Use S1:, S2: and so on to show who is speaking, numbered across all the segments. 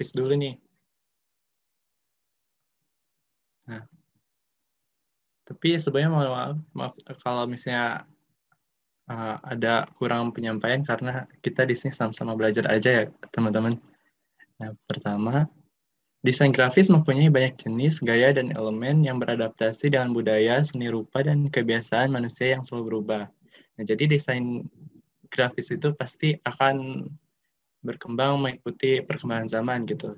S1: grafis dulu nih. Nah, tapi sebenarnya kalau misalnya ada kurang penyampaian karena kita di sini sama-sama belajar aja ya, teman-teman. Nah, pertama, desain grafis mempunyai banyak jenis, gaya, dan elemen yang beradaptasi dengan budaya, seni rupa, dan kebiasaan manusia yang selalu berubah. Nah, jadi desain grafis itu pasti akan berkembang mengikuti perkembangan zaman gitu.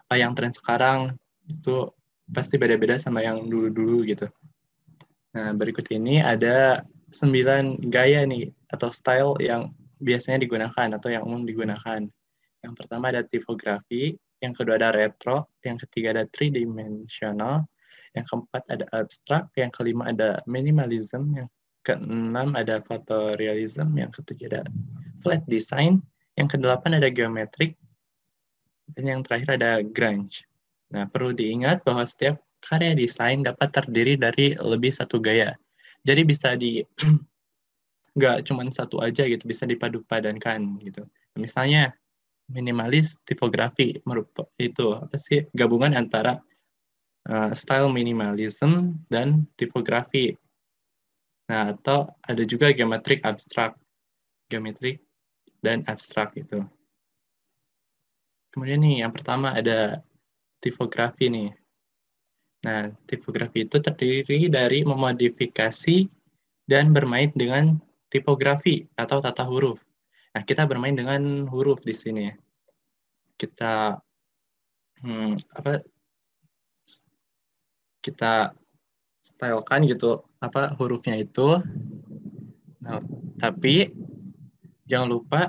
S1: Apa yang tren sekarang itu pasti beda-beda sama yang dulu-dulu gitu. Nah, berikut ini ada 9 gaya nih atau style yang biasanya digunakan atau yang umum digunakan. Yang pertama ada tipografi, yang kedua ada retro, yang ketiga ada three-dimensional, yang keempat ada abstrak, yang kelima ada minimalism, yang keenam ada photorealism, yang ketujuh ada flat design, yang kedelapan ada geometrik, dan yang terakhir ada grunge. Nah, perlu diingat bahwa setiap karya desain dapat terdiri dari lebih satu gaya. Jadi bisa nggak cuma satu aja gitu, bisa dipadu-padankan gitu. Misalnya minimalis tipografi itu apa sih gabungan antara style minimalism dan tipografi. Nah, atau ada juga geometrik dan abstrak itu. Kemudian nih yang pertama ada tipografi nih. Nah, tipografi itu terdiri dari memodifikasi dan bermain dengan tipografi atau tata huruf. Nah, kita bermain dengan huruf di sini. Kita kita stylekan gitu hurufnya itu. Nah, tapi jangan lupa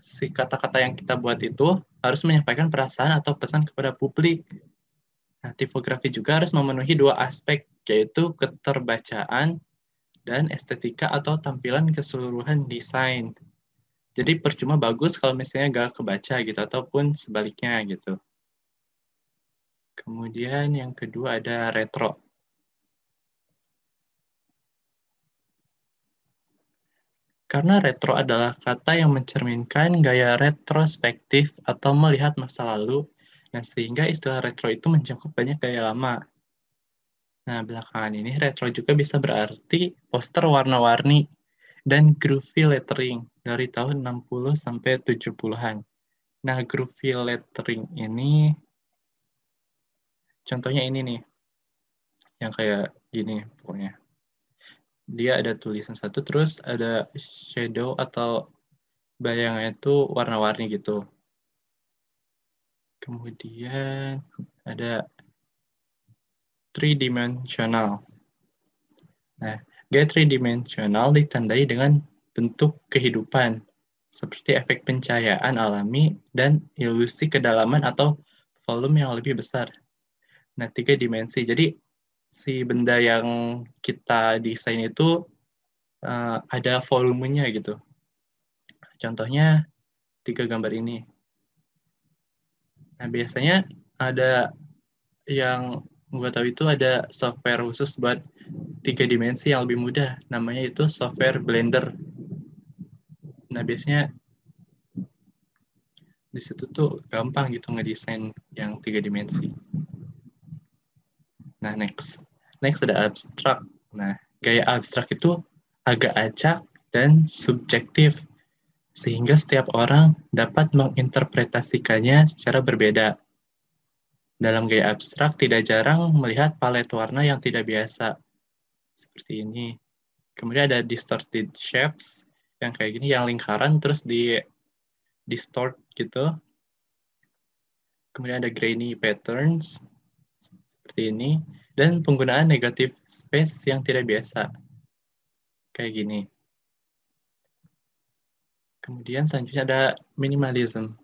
S1: si kata-kata yang kita buat itu harus menyampaikan perasaan atau pesan kepada publik. Nah, tipografi juga harus memenuhi dua aspek, yaitu keterbacaan dan estetika atau tampilan keseluruhan desain. Jadi percuma bagus kalau misalnya nggak kebaca gitu, ataupun sebaliknya gitu. Kemudian yang kedua ada retro. Karena retro adalah kata yang mencerminkan gaya retrospektif atau melihat masa lalu, nah sehingga istilah retro itu mencakup banyak gaya lama. Nah, belakangan ini retro juga bisa berarti poster warna-warni dan groovy lettering dari tahun 60 sampai 70-an. Nah, groovy lettering ini, contohnya ini nih, yang kayak gini pokoknya. Dia ada tulisan satu, terus ada shadow atau bayangnya itu warna-warni gitu. Kemudian ada three-dimensional. Nah, gaya three-dimensional ditandai dengan bentuk kehidupan, seperti efek pencahayaan alami dan ilusi kedalaman atau volume yang lebih besar. Nah, 3 dimensi. Jadi, si benda yang kita desain itu ada volumenya gitu. Contohnya 3 gambar ini. Nah, biasanya ada yang gue tahu itu ada software khusus buat 3 dimensi yang lebih mudah. Namanya itu software Blender. Nah, biasanya di situ tuh gampang gitu ngedesain yang 3 dimensi. Nah, next ada abstrak. Nah, gaya abstrak itu agak acak dan subjektif, sehingga setiap orang dapat menginterpretasikannya secara berbeda. Dalam gaya abstrak tidak jarang melihat palet warna yang tidak biasa, seperti ini. Kemudian ada distorted shapes, yang kayak gini, yang lingkaran terus di distort gitu. Kemudian ada grainy patterns, seperti ini. Dan penggunaan negative space yang tidak biasa, kayak gini. Kemudian selanjutnya ada minimalism.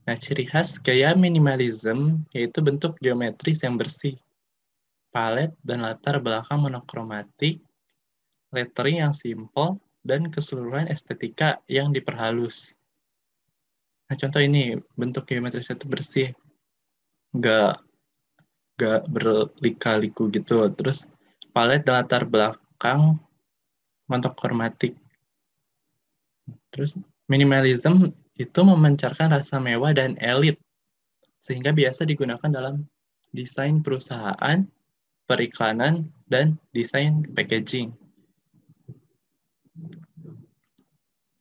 S1: Nah, ciri khas gaya minimalism yaitu bentuk geometris yang bersih, palet dan latar belakang monokromatik, lettering yang simple, dan keseluruhan estetika yang diperhalus. Nah, contoh ini, bentuk geometrisnya itu bersih, nggak berlika-liku gitu. Terus palet dan latar belakang monokromatik. Terus minimalism itu memancarkan rasa mewah dan elit, sehingga biasa digunakan dalam desain perusahaan, periklanan, dan desain packaging.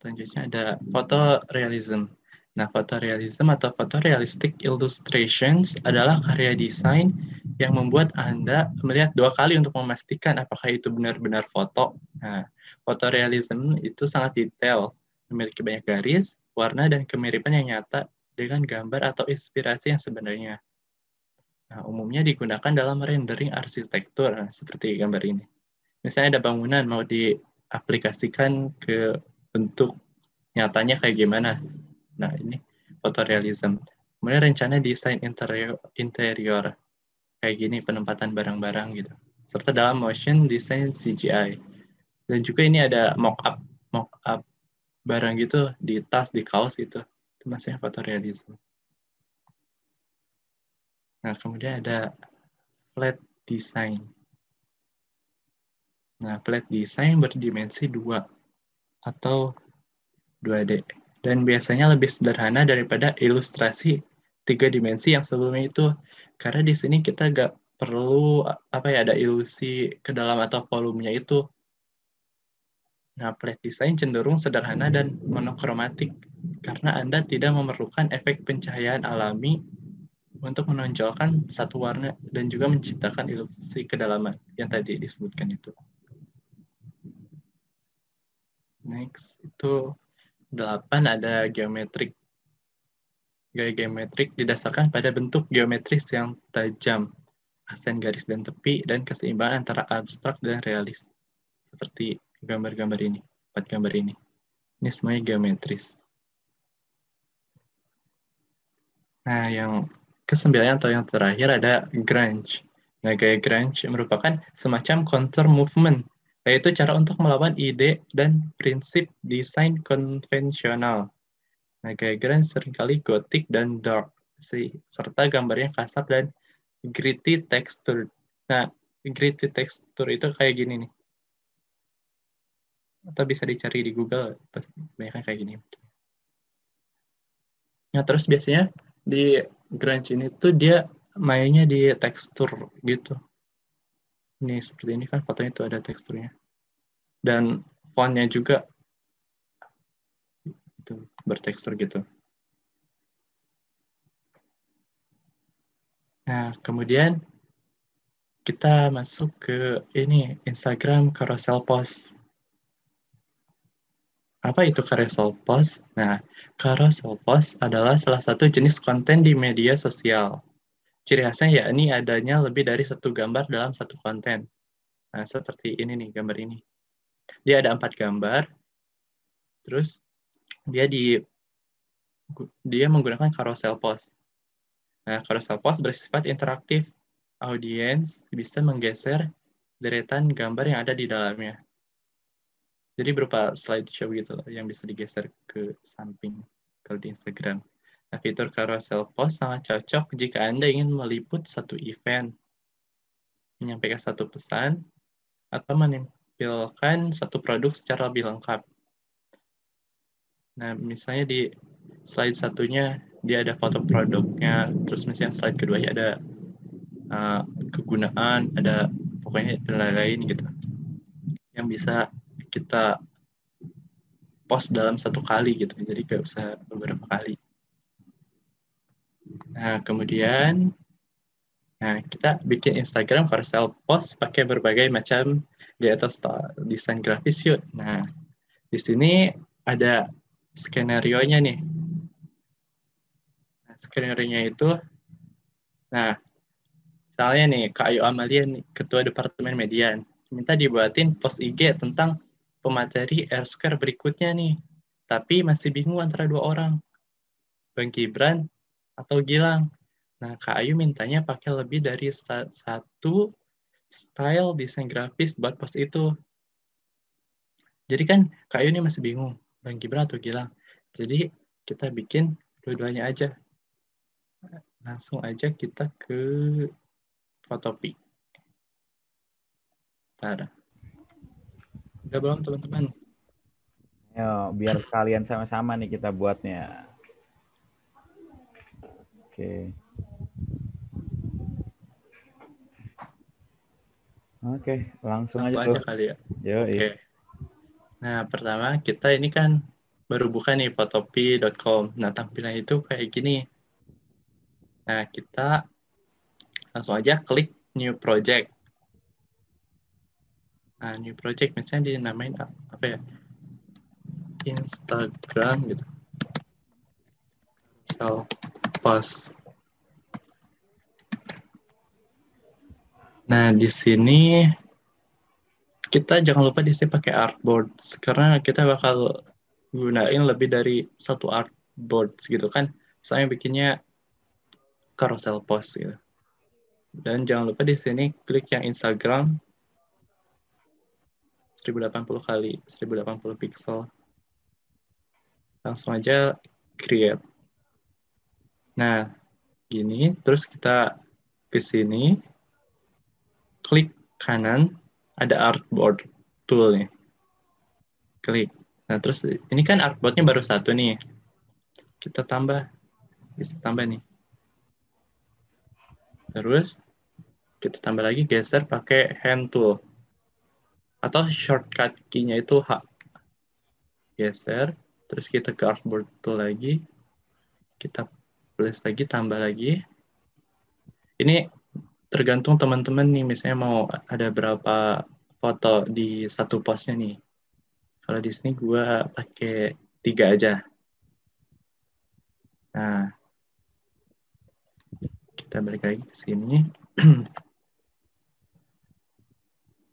S1: Selanjutnya ada photorealism. Nah, photorealism atau photorealistic illustrations adalah karya desain yang membuat Anda melihat dua kali untuk memastikan apakah itu benar-benar foto. Nah, photorealism itu sangat detail, memiliki banyak garis, warna, dan kemiripan yang nyata dengan gambar atau inspirasi yang sebenarnya. Nah, umumnya digunakan dalam rendering arsitektur, seperti gambar ini. Misalnya ada bangunan mau diaplikasikan ke bentuk nyatanya kayak gimana. Nah, ini fotorealism. Kemudian rencana desain interior kayak gini, penempatan barang-barang gitu. Serta dalam motion design CGI. Dan juga ini ada mock-up barang gitu di tas, di kaos gitu. Itu maksudnya fotorealism. Nah, kemudian ada flat design. Nah, flat design berdimensi 2 atau 2D. Dan biasanya lebih sederhana daripada ilustrasi 3 dimensi yang sebelumnya itu. Karena di sini kita nggak perlu ada ilusi ke dalam atau volumenya itu. Nah, flat design cenderung sederhana dan monokromatik karena Anda tidak memerlukan efek pencahayaan alami untuk menonjolkan satu warna dan juga menciptakan ilusi kedalaman yang tadi disebutkan itu. Next, itu 8 ada geometrik. Gaya geometrik didasarkan pada bentuk geometris yang tajam, aksen garis dan tepi, dan keseimbangan antara abstrak dan realis. Seperti gambar-gambar ini, 4 gambar ini. Ini semuanya geometris. Nah, yang ke-9 atau yang terakhir ada grunge. Nah, gaya grunge merupakan semacam counter movement, yaitu cara untuk melawan ide dan prinsip desain konvensional. Nah, gaya grunge seringkali gotik dan dark, serta gambarnya kasar dan gritty texture. Nah, gritty texture itu kayak gini nih. Atau bisa dicari di Google, banyak kayak gini. Nah, terus biasanya di grunge ini tuh dia mainnya di tekstur gitu. Ini seperti ini kan fotonya tuh ada teksturnya. Dan fontnya juga itu bertekstur gitu. Nah, kemudian kita masuk ke ini Instagram carousel post. Apa itu carousel post? Nah, carousel post adalah salah satu jenis konten di media sosial. Ciri khasnya yakni adanya lebih dari satu gambar dalam satu konten. Nah, seperti ini nih, gambar ini. Dia ada 4 gambar, terus dia menggunakan carousel post. Nah, carousel post bersifat interaktif. Audiens bisa menggeser deretan gambar yang ada di dalamnya. Jadi berupa slideshow gitu loh, yang bisa digeser ke samping kalau di Instagram. Nah, fitur carousel post sangat cocok jika Anda ingin meliput satu event, menyampaikan satu pesan, atau menampilkan satu produk secara lebih lengkap. Nah, misalnya di slide satunya dia ada foto produknya, terus misalnya slide kedua ada kegunaan, ada pokoknya dan lain-lain gitu. Yang bisa kita post dalam satu kali gitu, jadi nggak usah beberapa kali. Nah, kemudian kita bikin Instagram carousel post pakai berbagai macam gaya atau desain grafis yuk. Nah, di sini ada skenario-nya nih. Nah, skenario-nya itu, nah, misalnya nih, Kak Ayu Amalia nih, Ketua Departemen Median, minta dibuatin post IG tentang pemateri R-Square berikutnya nih. Tapi masih bingung antara 2 orang, Bang Gibran atau Gilang. Nah, Kak Ayu mintanya pakai lebih dari satu style desain grafis buat post itu. Jadi kan Kak Ayu ini masih bingung, Bang Gibran atau Gilang. Jadi kita bikin dua-duanya aja. Langsung aja kita ke Fotopi. Udah belum teman-teman?
S2: Yo, biar sekalian sama-sama nih kita buatnya. Oke. Oke, langsung aja tuh.
S1: kali ya.
S2: Yoi.
S1: Oke. Nah, pertama kita ini kan baru buka nih fotopi.com. Nah, tampilannya itu kayak gini. Nah, kita langsung aja klik new project. Nah, new project misalnya dinamain apa ya? Instagram gitu. So, post. Nah, di sini kita jangan lupa di sini pakai artboards karena kita bakal gunain lebih dari satu artboards gitu kan. Saya bikinnya carousel post gitu. Dan jangan lupa di sini klik yang Instagram 1080 kali 1080 pixel. Langsung aja create. Nah, gini, terus kita ke sini, klik kanan, ada artboard tool nih. Klik. Nah, terus ini kan artboardnya baru satu nih. Kita tambah, bisa tambah nih. Terus kita tambah lagi geser pakai hand tool. Atau shortcut key-nya itu H. Geser, terus kita ke artboard tool lagi. Kita tulis lagi, tambah lagi. Ini tergantung teman-teman nih, misalnya mau ada berapa foto di satu postnya nih. Kalau di sini gue pakai 3 aja. Nah, kita balik lagi ke sini.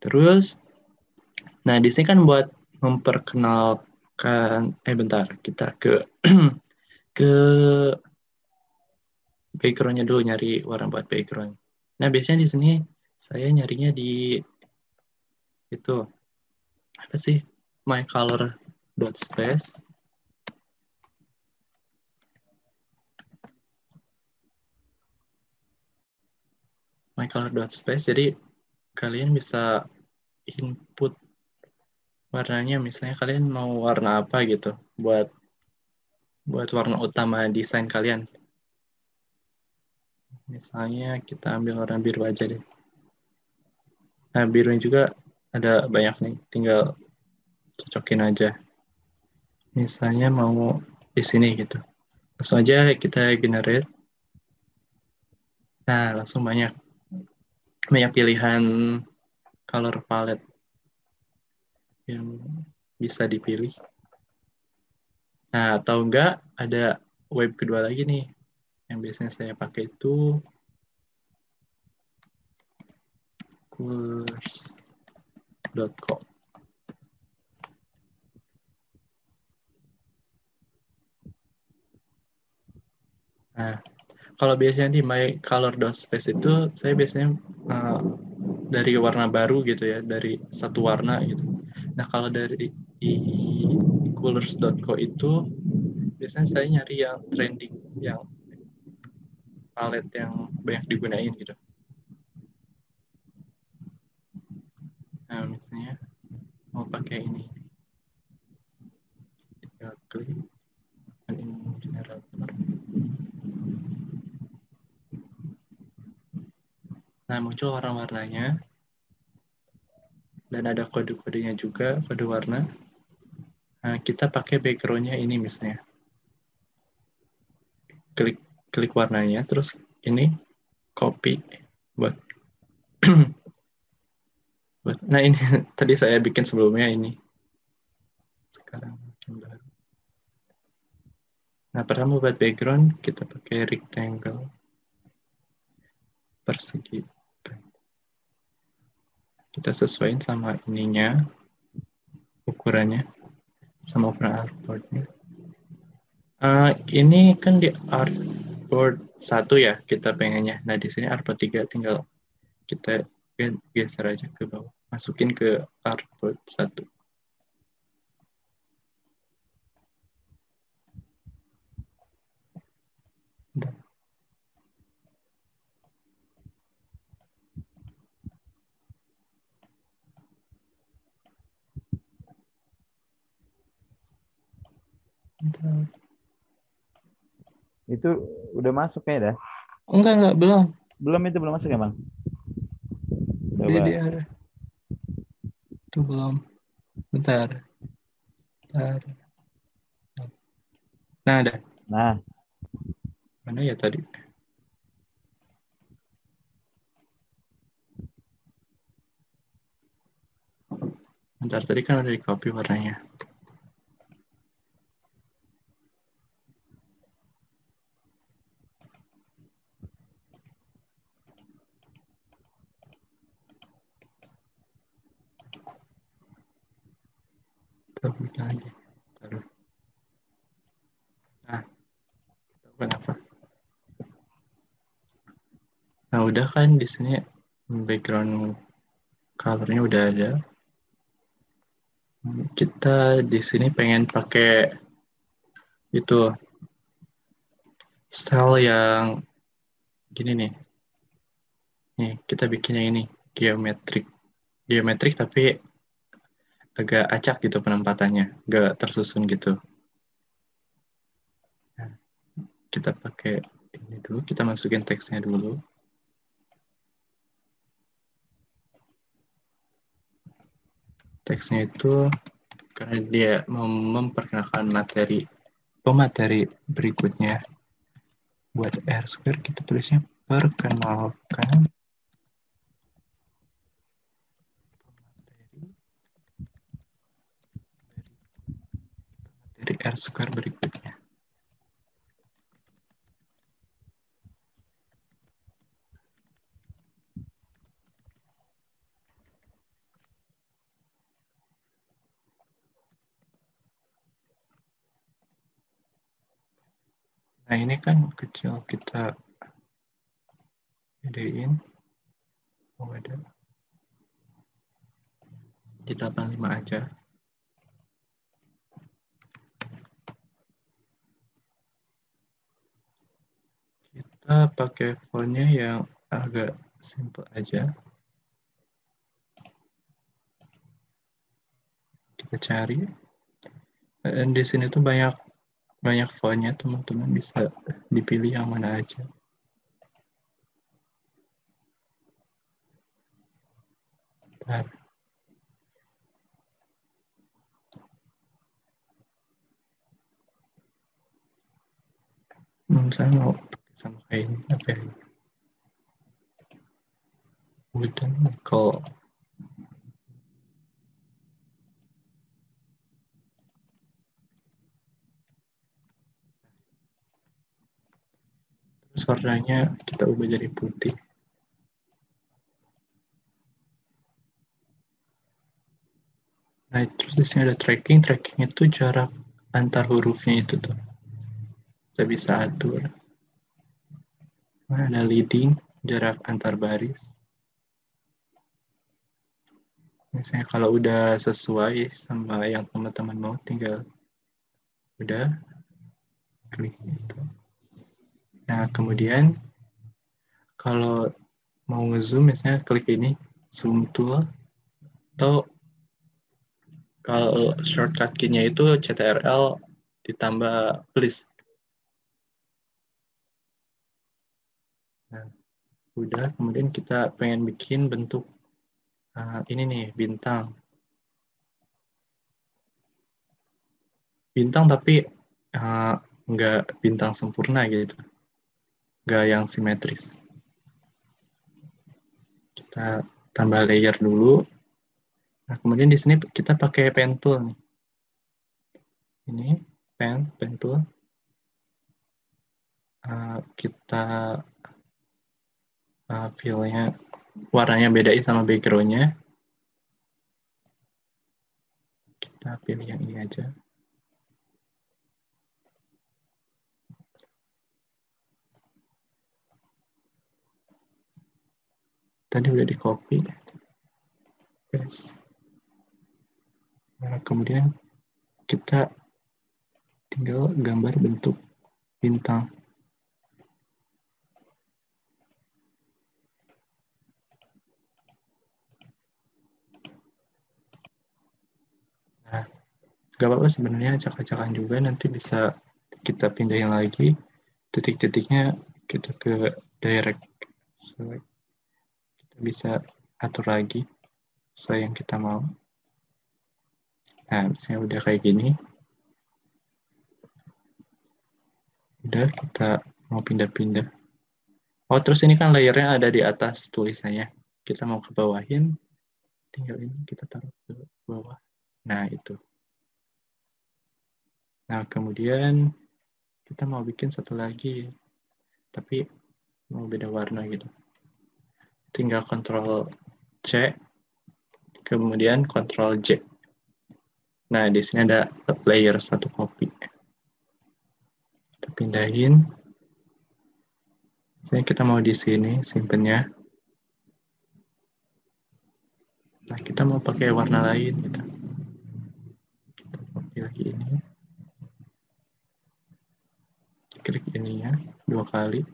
S1: Terus, nah di sini kan buat memperkenalkan, bentar, kita ke ke background-nya dulu, nyari warna buat background. Nah, biasanya di sini saya nyarinya di itu apa sih? My color dot space. My color dot space. Jadi kalian bisa input warnanya, misalnya kalian mau warna apa gitu buat warna utama desain kalian. Misalnya kita ambil warna biru aja deh. Nah, birunya juga ada banyak nih, tinggal cocokin aja. Misalnya mau di sini gitu. Langsung aja kita generate. Nah, langsung banyak pilihan color palette yang bisa dipilih. Nah, atau enggak ada web kedua lagi nih. Yang biasanya saya pakai itu colors.com. Nah, kalau biasanya di my color.space itu saya biasanya dari warna baru gitu ya, dari satu warna gitu. Nah, kalau dari di colors.co itu biasanya saya nyari yang trending, yang palette yang banyak digunain gitu. Nah, misalnya mau pakai ini, tinggal klik generator. Nah, muncul warna-warnanya dan ada kode-kodenya juga, kode warna. Nah, kita pakai background-nya ini misalnya. Klik warnanya, terus ini copy buat nah ini tadi saya bikin sebelumnya ini. Sekarang bikin baru. Nah, pertama buat background kita pakai rectangle persegi. Kita sesuaiin sama ininya, ukurannya, sama ukuran artboardnya. Ini kan di artboard 1 ya kita pengennya. Nah, di sini artboard 3 tinggal kita geser aja ke bawah. Masukin ke artboard 1.
S2: Itu udah masuk ya dah?
S1: Enggak, belum.
S2: Belum masuk ya, Bang?
S1: Dia,
S2: Coba.
S1: dia, itu belum. Bentar. Bentar. Nah, ada.
S2: Nah,
S1: Mana ya tadi? Bentar, tadi kan udah di copy warnanya. Tapi lagi. Taruh. Nah, kenapa? Nah, udah kan di sini background color-nya udah ada. Kita di sini pengen pakai itu style yang gini nih. Nih, kita bikin yang ini, geometrik. Geometrik tapi agak acak gitu penempatannya, agak tersusun gitu. Nah, kita pakai ini dulu, kita masukin teksnya dulu. Teksnya itu karena dia memperkenalkan pemateri berikutnya. Buat R square kita tulisnya perkenalkan dari R square berikutnya. Nah ini kan kecil, kita gedein. Oh ada. Di 85 aja. Kita pakai fontnya yang agak simple aja. Kita cari. Dan di sini tuh banyak fontnya, teman-teman bisa dipilih yang mana aja. Bentar. Saya mau pakai sama kayak ini, apa ya? Wooden nickel. Terus warnanya kita ubah jadi putih. Nah, terus di sini ada tracking. Tracking itu jarak antar hurufnya itu tuh. Kita bisa atur. Nah, ada leading, jarak antar baris. Misalnya kalau udah sesuai sama yang teman-teman mau, tinggal udah klik itu. Nah, kemudian kalau mau ngezoom, misalnya klik ini, zoom tool, atau kalau shortcut key-nya itu CTRL ditambah please. Nah, udah, kemudian kita pengen bikin bentuk ini nih, bintang. Bintang tapi nggak bintang sempurna gitu. Nggak yang simetris. Kita tambah layer dulu. Nah, kemudian di sini kita pakai pen tool nih. Ini pen tool. Kita fill-nya, warnanya bedain sama background-nya. Kita pilih yang ini aja. Tadi udah di copy. Yes. Nah, kemudian kita tinggal gambar bentuk bintang. Nah, gak apa-apa sebenarnya acak-acakan juga, nanti bisa kita pindahin lagi. titik-titiknya kita ke direct select. Kita bisa atur lagi sesuai yang kita mau. Nah, misalnya udah kayak gini. Udah, kita mau pindah-pindah. Oh, terus ini kan layernya ada di atas tulisannya. Kita mau ke bawahin, tinggal ini kita taruh ke bawah. Nah, itu. Nah, kemudian kita mau bikin satu lagi, tapi mau beda warna gitu. Tinggal Ctrl C, kemudian Ctrl J. Nah, di sini ada layer satu copy. Kita pindahin. Misalnya kita mau di sini, simpennya. Nah, kita mau pakai warna lain gitu. Kita copy lagi ini. Klik ininya 2 kali.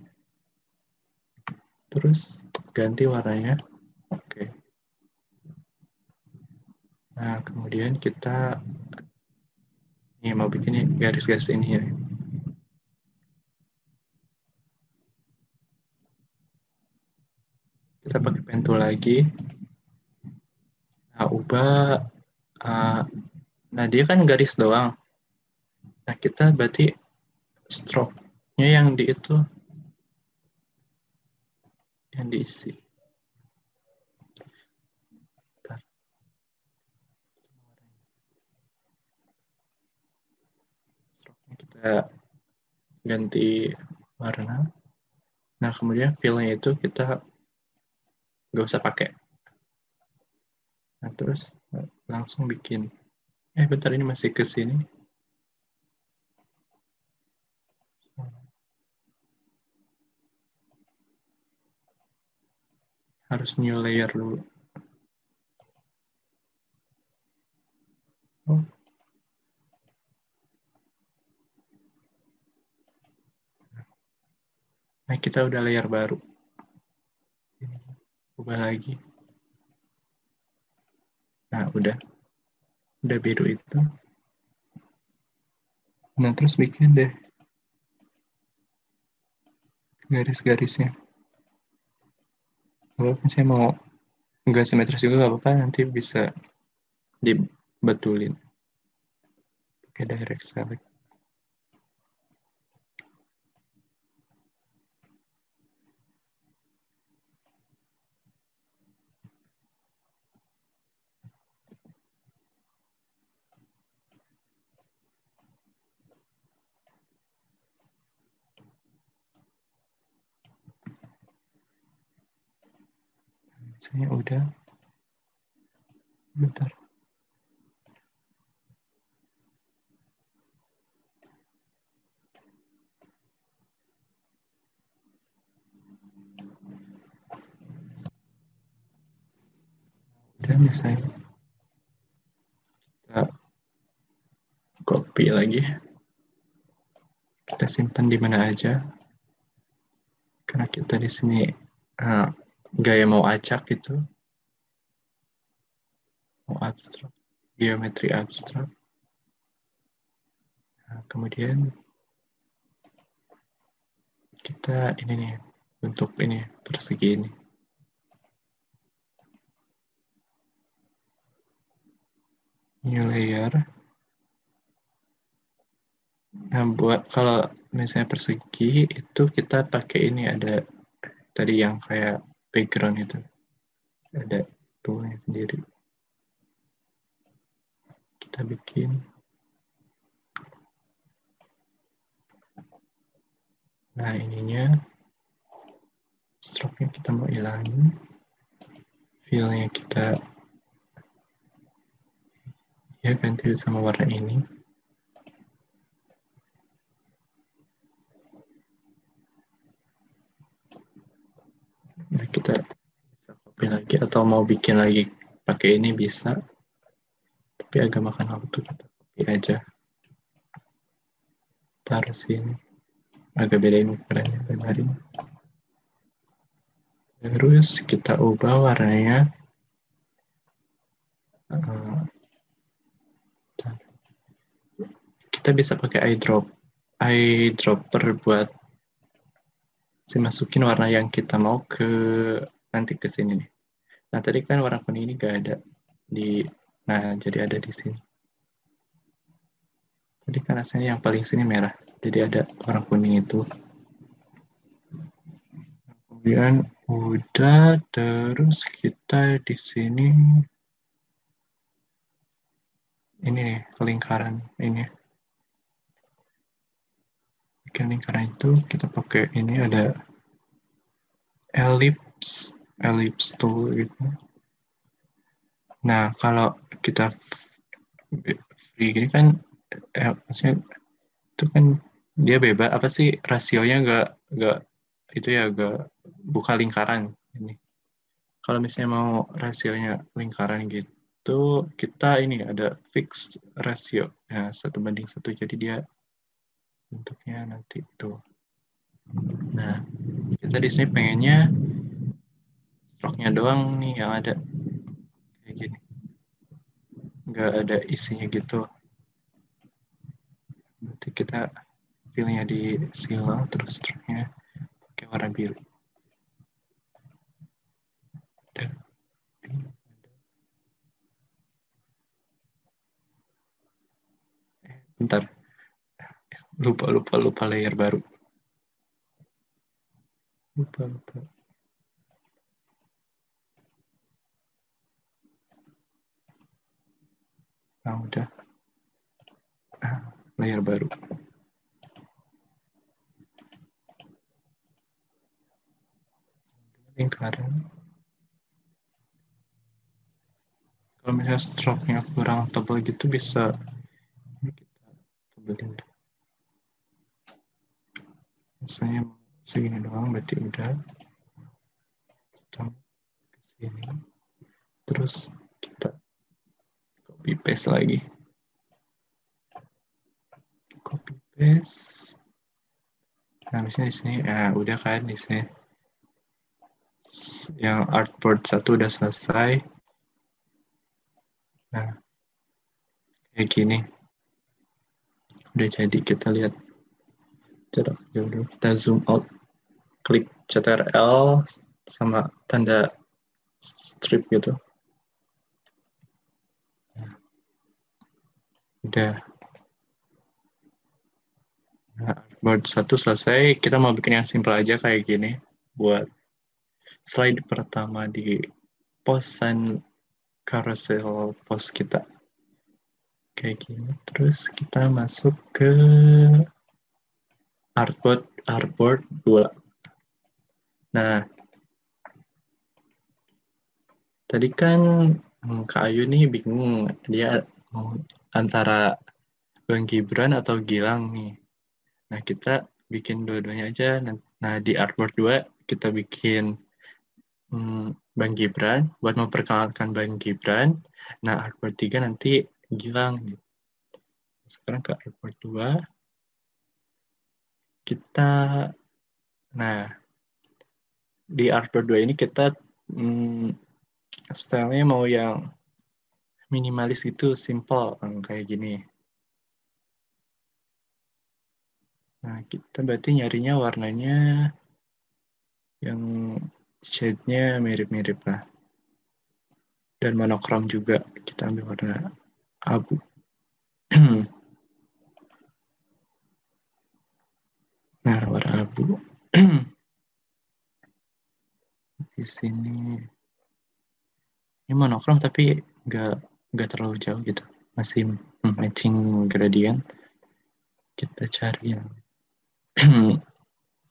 S1: Terus ganti warnanya. Oke. Nah, kemudian kita ini mau bikin garis-garis ini ya. Kita pakai pen tool lagi. Nah, ubah. Nah, dia kan garis doang. Nah, kita berarti stroke-nya yang di itu, yang diisi. Bentar. Stroke-nya kita ganti warna. Nah, kemudian fill-nya itu kita nggak usah pakai. Nah, terus langsung bikin. Bentar, ini masih ke sini. Harus new layer dulu. Oh. Nah, kita udah layer baru. Ubah lagi. Nah, udah biru itu. Nah, terus bikin deh garis-garisnya. Kalau saya mau nggak simetris juga nggak apa-apa, nanti bisa dibetulin pakai direct select. Saya udah. Bentar. Udah, misalnya kita copy lagi. Kita simpan di mana aja. Karena kita di sini gaya mau acak gitu. Mau abstrak. Geometri abstrak. Nah, kemudian kita ini nih, bentuk ini, persegi ini. New layer. Nah, buat kalau misalnya persegi itu kita pakai ini, ada tadi yang kayak background itu. Ada toolnya sendiri. Kita bikin. Nah, ininya stroke-nya kita mau hilangin. Fill-nya kita ya ganti sama warna ini. Nah, kita bisa copy lagi atau mau bikin lagi pakai ini bisa. Tapi agak makan waktu, kita copy aja. Taruh sini. Agak bedain ukurannya kemarin. Terus kita ubah warnanya. Kita bisa pakai eyedropper buat masukin warna yang kita mau ke nanti ke sini nih. Nah, tadi kan warna kuning ini gak ada jadi ada di sini. Tadi kan rasanya yang paling sini merah, jadi ada warna kuning itu. Kemudian udah, terus kita di sini ini nih lingkaran ini. Bikin lingkaran itu kita pakai ini ada ellipse tool gitu. Nah, kalau kita free gini kan maksudnya itu kan dia bebas apa sih rasionya nggak itu ya nggak buka lingkaran ini. Kalau misalnya mau rasionya lingkaran gitu, kita ini ada fixed rasio ya 1:1, jadi dia bentuknya nanti itu. Nah, kita di sini pengennya stroke-nya doang nih yang ada kayak gini, nggak ada isinya gitu. Nanti kita pilihnya di silang, terus stroke-nya pakai warna biru. Dan bentar, lupa layer baru. Lupa. Nah, udah. Layer baru. Lingkaran. Kalau misalnya stroke-nya kurang tebal gitu bisa ini kita tebelin. Misalnya segini doang berarti udah. Kita ke sini. Terus kita copy paste lagi. Copy paste. Nah, misalnya di sini udah kan di sini. Yang artboard 1 udah selesai. Nah, kayak gini. Udah jadi, kita lihat jarak jauh dulu. Kita zoom out, klik Ctrl sama tanda strip gitu. Udah. Nah, artboard 1 selesai. Kita mau bikin yang simple aja kayak gini. Buat slide pertama di posan carousel post kita. Kayak gini. Terus kita masuk ke artboard 2. Nah, tadi kan Kak Ayu nih bingung dia mau antara Bang Gibran atau Gilang nih. Nah, kita bikin dua-duanya aja. Nah, di artboard 2 kita bikin Bang Gibran buat memperkenalkan Bang Gibran. Nah, artboard 3 nanti Gilang. Sekarang ke artboard 2. Kita, nah, di artboard 2 ini kita stylenya mau yang minimalis gitu, simple, kayak gini. Nah, kita berarti nyarinya warnanya yang shade-nya mirip-mirip lah. Dan monokrom juga, kita ambil warna abu. Nah, warna abu. Di sini ini monokrom tapi nggak terlalu jauh gitu, masih matching gradient. Kita cari yang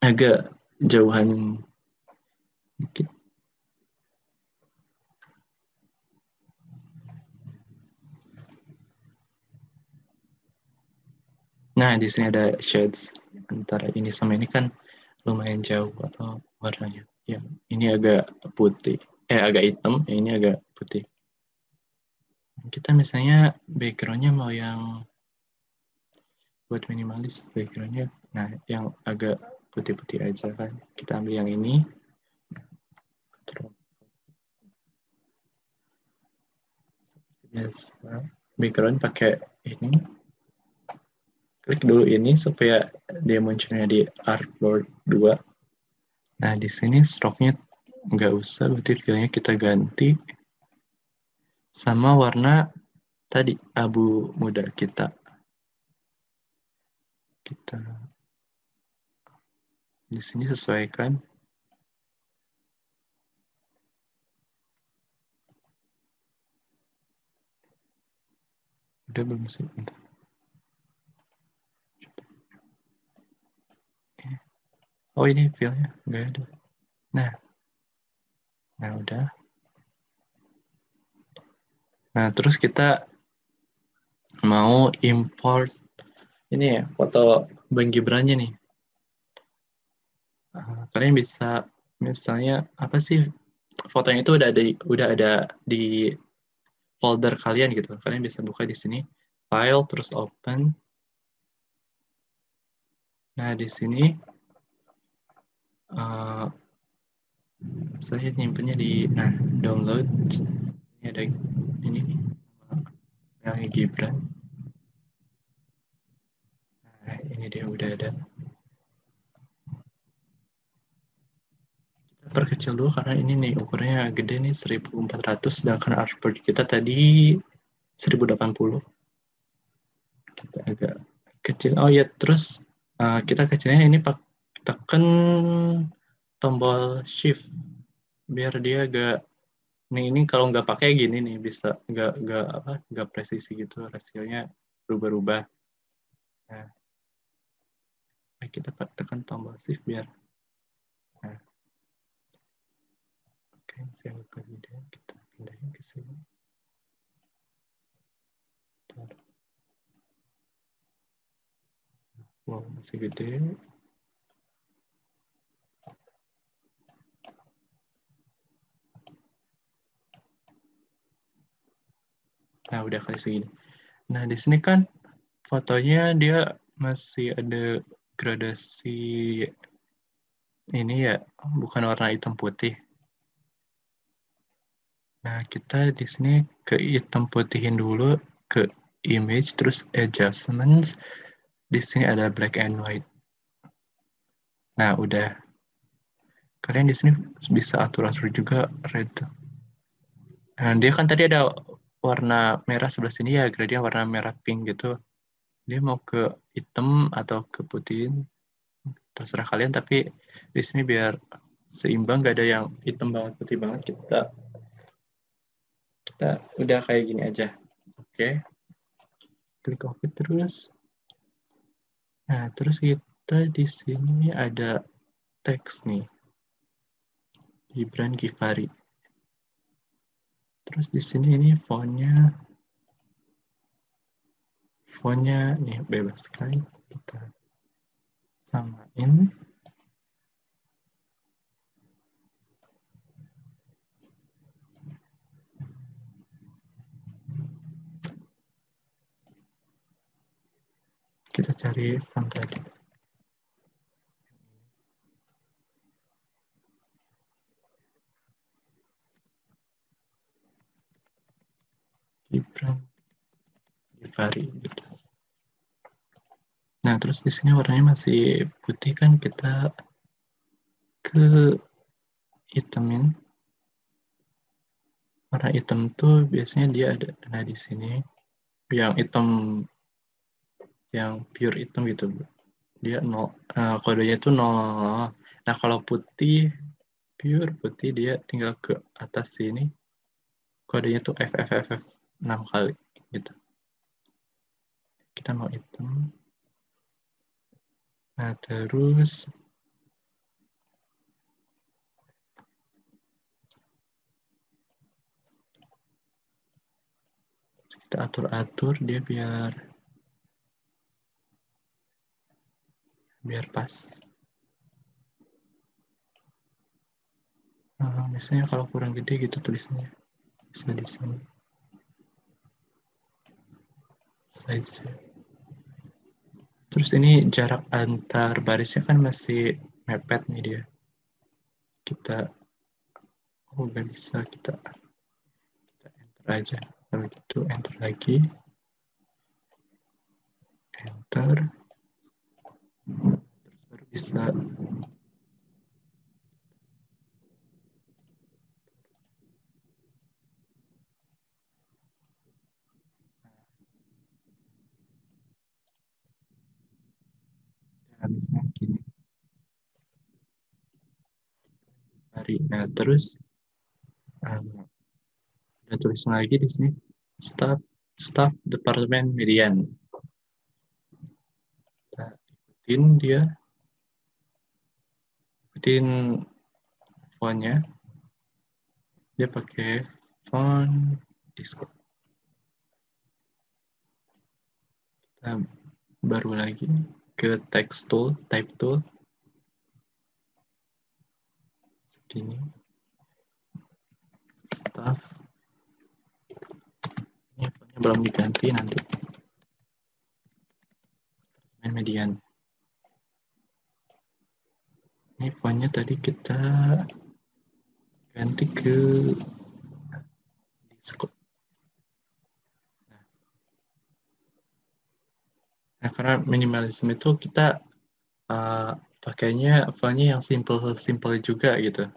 S1: agak jauhan dikit. Nah, di sini ada shades antara ini sama ini kan lumayan jauh atau warnanya. Yang ini agak putih, agak hitam, yang ini agak putih. Kita misalnya background-nya mau yang buat minimalis background-nya, nah yang agak putih-putih aja kan. Kita ambil yang ini. Background pakai ini. Klik dulu ini supaya dia munculnya di artboard 2. Nah, di sini stroke-nya nggak usah, berarti filenya kita ganti sama warna tadi, abu muda kita. Kita di sini sesuaikan. Udah belum sih? Bentar. Oh, ini filenya nggak ada. Nah udah. Nah, terus kita mau import ini ya, foto Bang Gibrannya nih. Kalian bisa misalnya apa sih, fotonya itu udah ada di folder kalian gitu. Kalian bisa buka di sini, file terus open. Nah, di sini saya nyimpennya di download. Ini ada ini nih, filenya Gibran. Nah, ini dia udah ada. Perkecil dulu karena ini nih ukurannya gede nih, 1400, sedangkan artboard kita tadi 1080. Kita agak kecil. Oh ya, terus kita kecilnya ini tekan tombol shift biar dia agak, nih ini kalau nggak pakai gini nih bisa nggak presisi gitu, rasionya berubah-ubah. Nah, kita tekan tombol shift biar. Nah, oke, saya buka video, kita pindahin ke sini. Wow, masih gede. Nah, udah kali segini. Nah, di sini kan fotonya dia masih ada gradasi ini ya, bukan warna hitam putih. Nah, kita di sini ke hitam putihin dulu, ke image, terus adjustments. Di sini ada black and white. Nah, udah. Kalian di sini bisa atur-atur juga red. Nah, dia kan tadi ada warna merah sebelah sini ya, gradient warna merah pink gitu. Dia mau ke hitam atau ke putihin, terserah kalian, tapi di sini biar seimbang, gak ada yang hitam banget putih banget, kita udah kayak gini aja. Oke. Klik OK terus. Nah, terus kita di sini ada teks nih, Gibran Gifari. Terus di sini ini fontnya nih bebas sekali, kita samain. Kita cari font tadi. Gibran Gifari gitu. Nah, terus di sini warnanya masih putih kan, kita ke hitamin. Warna hitam tuh biasanya dia ada, nah di sini yang hitam, yang pure hitam gitu, dia 0, kodenya itu 0. Nah, kalau putih, pure putih, dia tinggal ke atas sini, kodenya tuh FFFF 6 kali gitu. Kita mau hitam. Nah, terus kita atur-atur dia biar pas. Misalnya kalau kurang gede gitu tulisnya, bisa di sini. Size. Terus ini jarak antar barisnya kan masih mepet nih dia. Kita nggak bisa, kita enter aja. Kalau gitu enter lagi. Enter. Terus baru bisa misalnya gini. Nah, terus ada tulisan lagi di sini staff departemen median. Kita ikutin fontnya. Dia pakai font Discord. Kita baru lagi ke text tool, type tool. Segini. Staff. Ini fontnya belum diganti nanti. Median. Ini fontnya tadi kita ganti ke Discord. Nah, karena minimalisme itu kita pakainya fontnya yang simple juga gitu.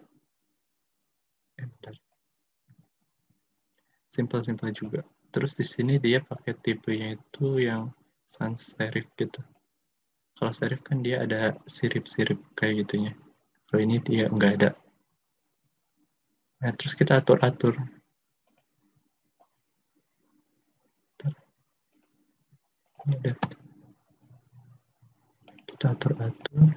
S1: Simple juga. Terus di sini dia pakai tipenya itu yang sans serif gitu. Kalau serif kan dia ada sirip-sirip kayak gitunya. Kalau ini dia nggak ada. Nah, terus kita atur-atur. Kita atur-atur.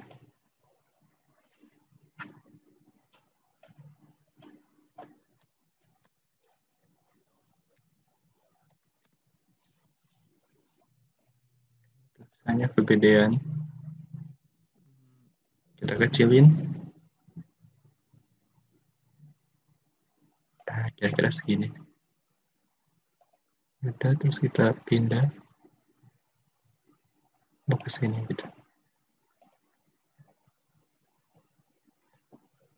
S1: Tulisannya kegedean. Kita kecilin. Nah, kira-kira segini. Udah, terus kita pindah ke sini gitu.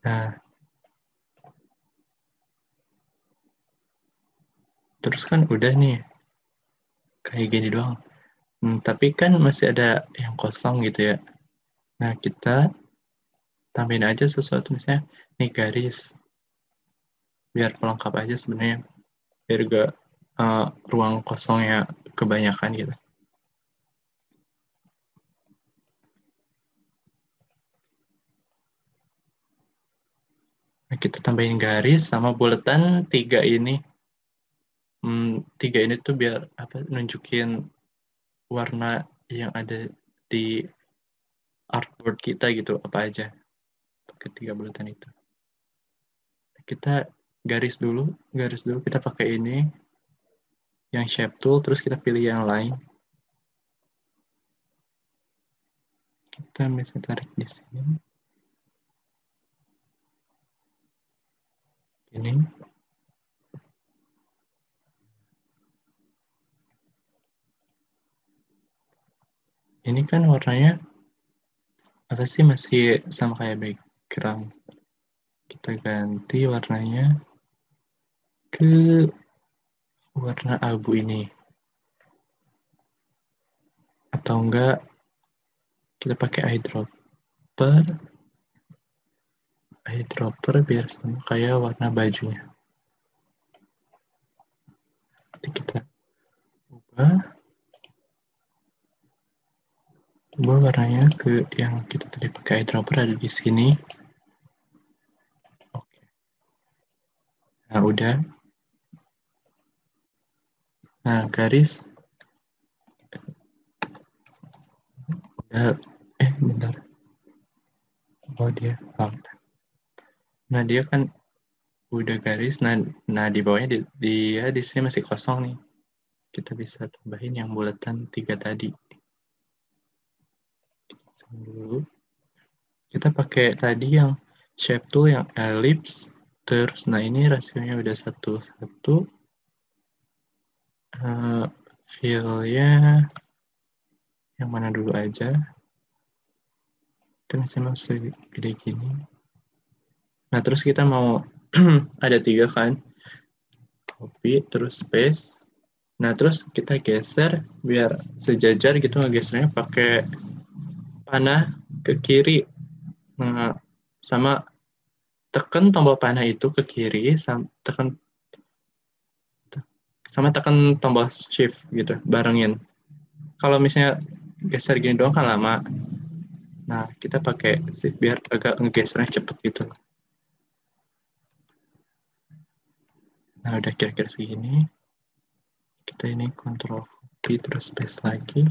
S1: Nah, terus kan udah nih kayak gini doang. Tapi kan masih ada yang kosong gitu ya. Nah, kita tambahin aja sesuatu, misalnya nih garis. Biar pelengkap aja sebenarnya. Biar gak ruang kosongnya kebanyakan gitu. Nah, kita tambahin garis sama buletan 3 ini. 3 ini tuh biar nunjukin warna yang ada di artboard kita gitu, apa aja. Ketiga buletan itu. Kita garis dulu kita pakai ini. Yang shape tool, terus kita pilih yang lain. Kita bisa tarik di sini. Ini. Ini kan warnanya apa sih, masih sama kayak background. Kita ganti warnanya ke warna abu ini. Atau enggak kita pakai eyedropper biar sama kayak warna bajunya. Nanti kita ubah warnanya ke yang kita tadi pakai eyedropper, ada di sini. Oke. Nah, udah. Nah, garis. Udah. Bentar. Oh, dia. Nah, dia kan udah garis. Nah di bawahnya dia di sini masih kosong nih. Kita bisa tambahin yang bulatan 3 tadi. Dulu. Kita pakai tadi yang shape tool, yang ellipse. Terus, nah ini rasionya udah 1:1. Fill-nya yang mana dulu aja. Kita masih gede gini. Nah, terus kita mau ada 3 kan. Copy, terus paste. Nah, terus kita geser biar sejajar gitu, ngegesernya pakai panah ke kiri. Nah, sama tekan tombol panah itu ke kiri, sama tekan tombol shift gitu, barengin. Kalau misalnya geser gini doang kan lama. Nah, kita pakai shift biar agak ngegesernya cepet gitu. Nah, udah kira-kira segini. Kita ini kontrol copy terus paste lagi.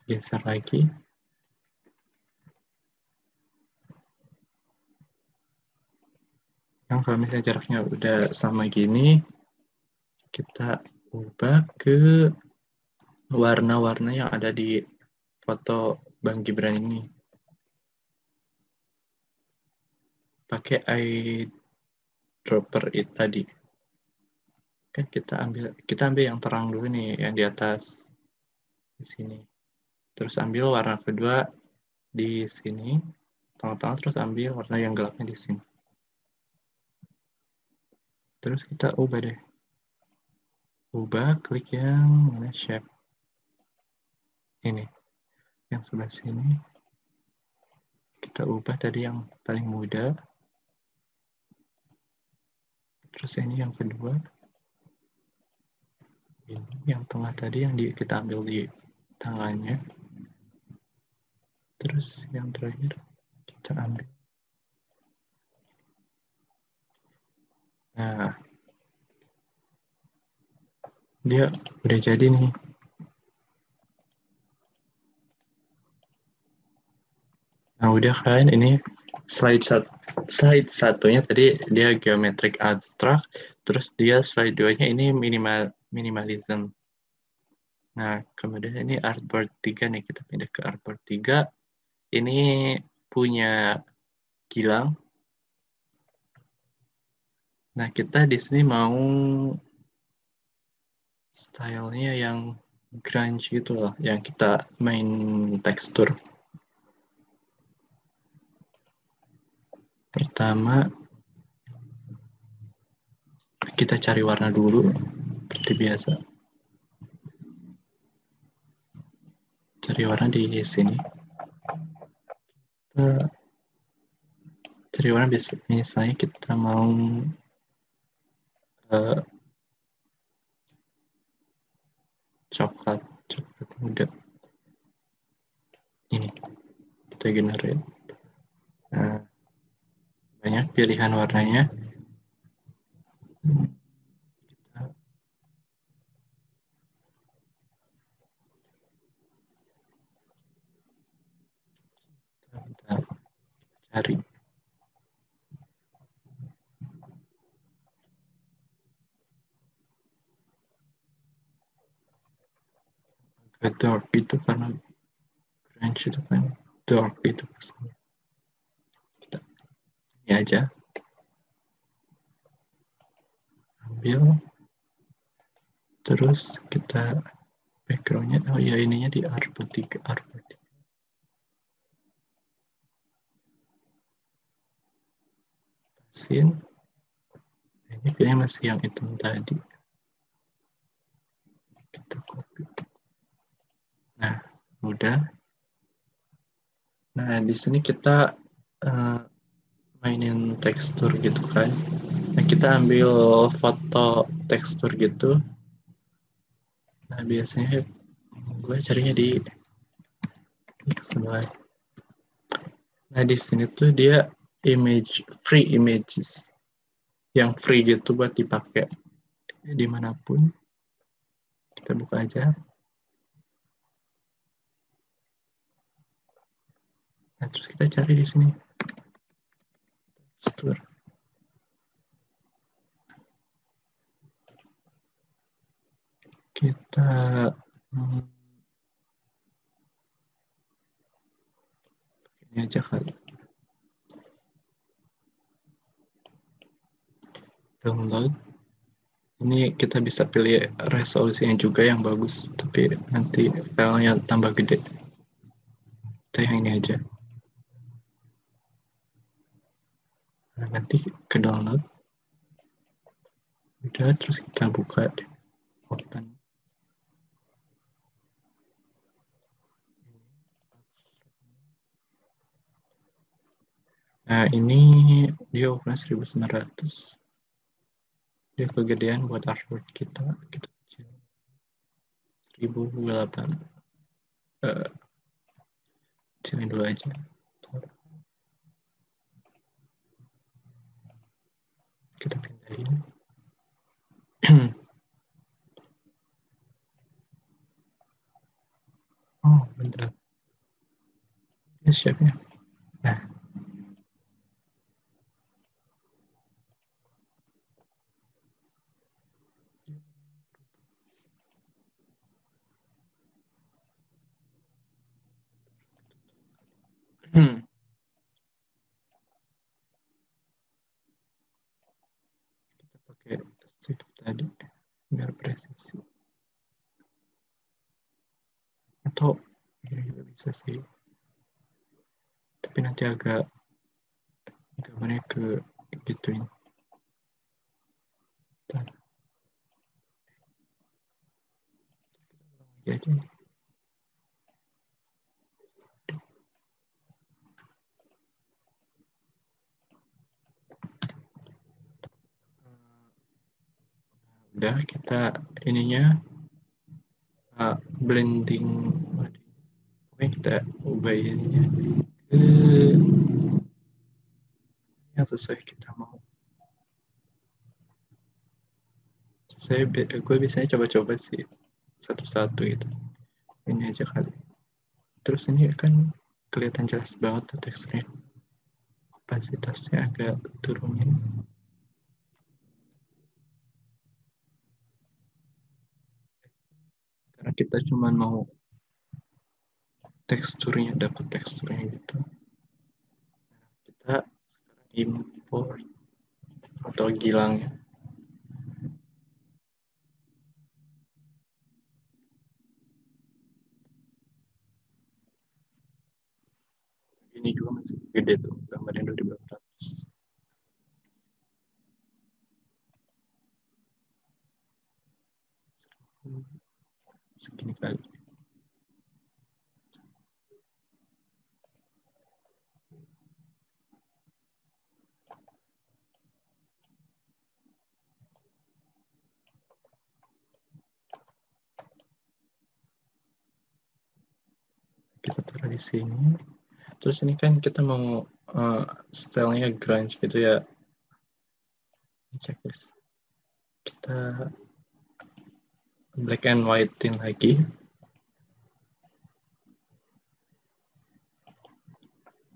S1: Geser lagi. Yang kalau misalnya jaraknya udah sama gini, kita ubah ke warna-warna yang ada di foto Bang Gibran ini. Pakai eyedropper itu tadi. Kan kita ambil yang terang dulu nih, yang di atas di sini. Terus ambil warna kedua di sini, tengah-tengah, terus ambil warna yang gelapnya di sini. Terus kita ubah deh. Ubah, klik yang mana shape. Ini, yang sebelah sini. Kita ubah tadi yang paling muda. Terus ini yang kedua. Ini yang tengah tadi yang kita ambil di tangannya. Terus yang terakhir kita ambil. Nah, dia udah jadi nih. Nah, udah kan, ini slide satunya tadi dia geometric abstract, terus dia slide 2-nya ini minimalism. Nah, kemudian ini artboard 3 nih, kita pindah ke artboard 3. Ini punya Gilang. Nah, kita di sini mau stylenya yang grunge gitu loh, yang kita main tekstur. Pertama, kita cari warna dulu, seperti biasa. Cari warna di sini. Cari warna misalnya kita mau coklat muda. Ini kita generate. Nah, banyak pilihan warnanya. Kita cari. Agak dark itu karena grunge itu kan dark itu. Ini aja. Ambil. Terus kita backgroundnya, oh ya ininya di artboard 3. Pasin. Ini pilih masih yang itu tadi. Kita copy. Nah, udah. Nah, di sini kita mainin tekstur gitu kan. Nah, kita ambil foto tekstur gitu. Nah, biasanya gue carinya di sebelah. Nah, di sini tuh dia free images. Yang free gitu buat dipakai dimanapun. Kita buka aja. Nah, terus kita cari di sini. Tekstur. Kita ini aja kali. Download. Ini kita bisa pilih resolusinya juga yang bagus, tapi nanti filenya tambah gede. Kita yang ini aja. Nah, nanti ke download. Udah, terus kita buka deh. Open. Nah, ini dia ukuran 1900. Dia kegedean buat artwork kita. Kita kecil. 1008. Sini dulu aja. Kita pindahin. Oh, bentar. Ya, shape-nya. Nah. Kita pakai shift tadi biar presisi. Atau ini juga bisa sih. Tapi nanti agak gambarnya ke gituin. Ya aja. Udah kita ininya blending. Oke, kita ubah ininya ke yang sesuai kita mau. Gue biasanya coba-coba sih satu-satu itu. Ini aja kali. Terus ini kan kelihatan jelas banget tuh teksturnya. Opasitasnya agak turunin. Karena kita cuma mau dapat teksturnya gitu. Kita sekarang import atau gilangnya. Ini juga masih gede tuh gambarnya 2400. Segini kali. Kita taruh di sini. Terus ini kan kita mau stylenya grunge gitu ya. Ini checklist. Kita black and white-in lagi.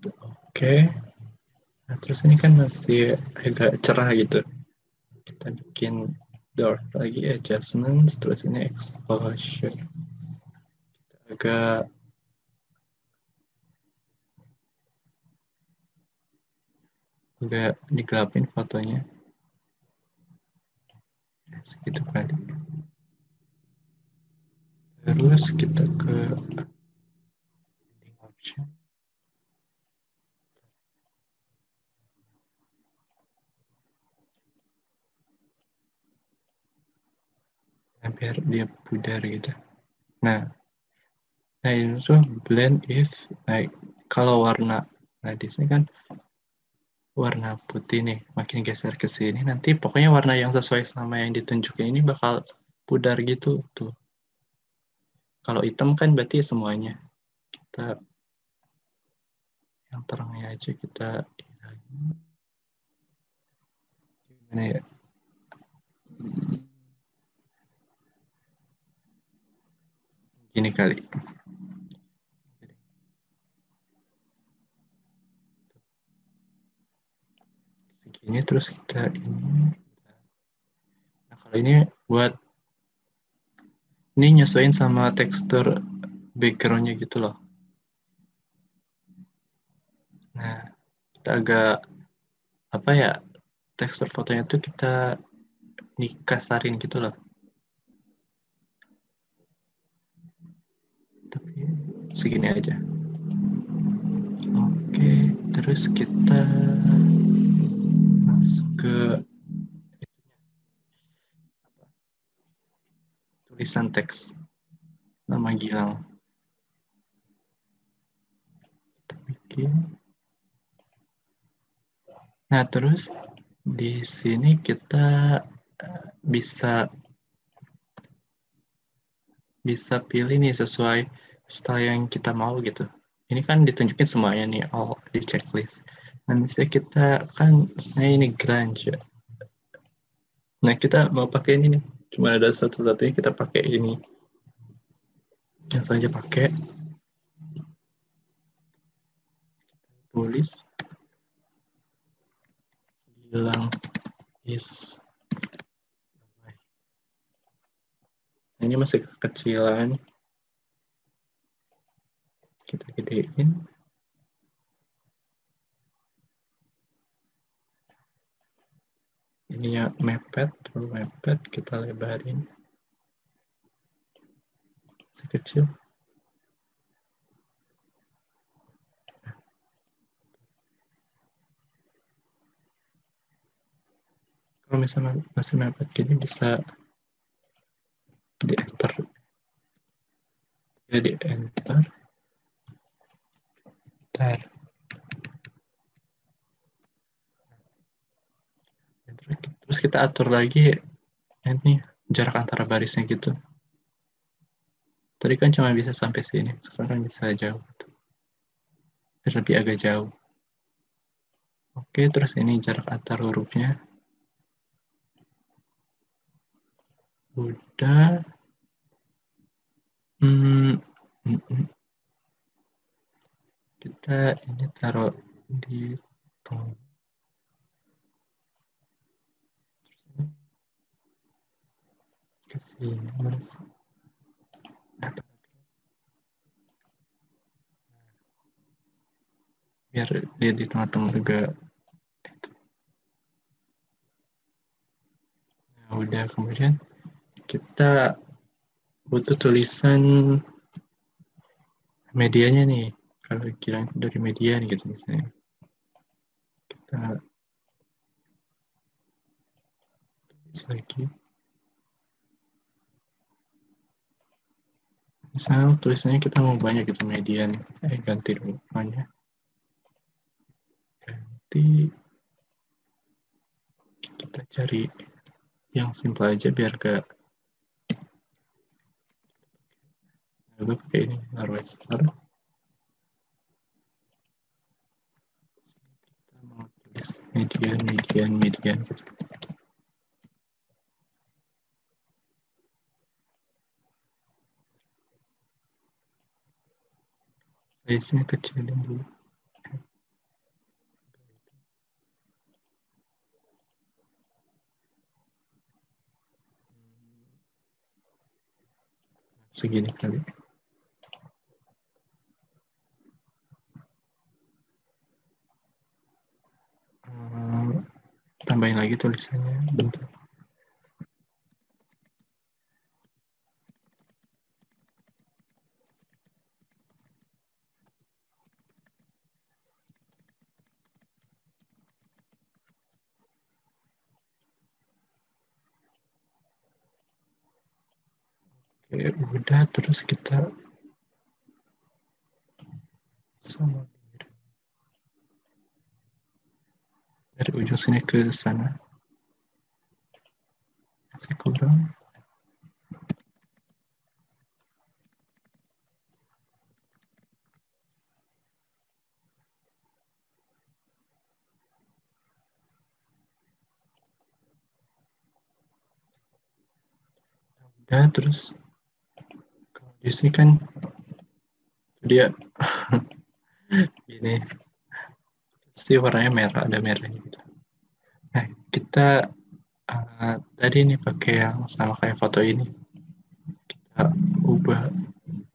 S1: Oke. Nah, terus ini kan masih agak cerah gitu. Kita bikin dark lagi, adjustments, terus ini exposure. Kita agak digelapin fotonya. Segitu kali. Terus kita ke option. Nah, biar dia pudar gitu. Nah ini tuh blend if, like, kalau warna, nah di sini kan warna putih nih, makin geser ke sini, nanti pokoknya warna yang sesuai sama yang ditunjukin ini bakal pudar gitu tuh. Kalau hitam kan berarti semuanya. Kita yang terangnya aja kita gimana ya? Gini kali. Segini terus kita ini. Nah, kalau ini buat ini nyesuaiin sama tekstur background-nya gitu loh. Nah, kita agak apa ya? Tekstur fotonya tuh kita dikasarin gitu loh. Tapi segini aja. Oke, terus kita masuk ke tulisan teks nama Gilang. Kita bikin. Nah, terus di sini kita bisa pilih nih sesuai style yang kita mau gitu. ini kan ditunjukin semuanya nih, all di checklist. Nah, misalnya kita kan sebenarnya ini grunge ya. Nah, kita mau pakai ini nih. Cuma ada satu-satunya kita pakai ini. Langsung aja pakai. Tulis. Bilang is. Nah, ini masih kekecilan. Kita gedein. Ini ya mepet, kita lebarin. Sekecil. Kalau misalnya masih mepet gini bisa di enter. Jadi enter. Enter. Terus kita atur lagi ini jarak antara barisnya gitu. Tadi kan cuma bisa sampai sini, sekarang bisa jauh. Lebih agak jauh. Oke, terus ini jarak antar hurufnya. Udah. Kita ini taruh di tong. Ke sini. Biar dia di tengah-tengah juga. Nah, udah, kemudian kita butuh tulisan medianya nih. Kalau kira dari media nih gitu misalnya. Kita tulis lagi. Misalnya tulisannya kita mau banyak gitu median. Ganti dulu namanya. Ganti. Kita cari yang simple aja biar gak. Nah, gue pakai ini, Harvester. Kita mau tulis median gitu. Size-nya kecilin dulu. Segini kali. Tambahin lagi tulisannya. Bentar. Oke, udah, terus kita sama dari ujung sini ke sana. Masih kurang. Udah, terus kalau di sini kan dia gini, pasti warnanya merah, ada merahnya gitu. Nah, kita tadi nih pakai yang sama kayak foto ini. Kita ubah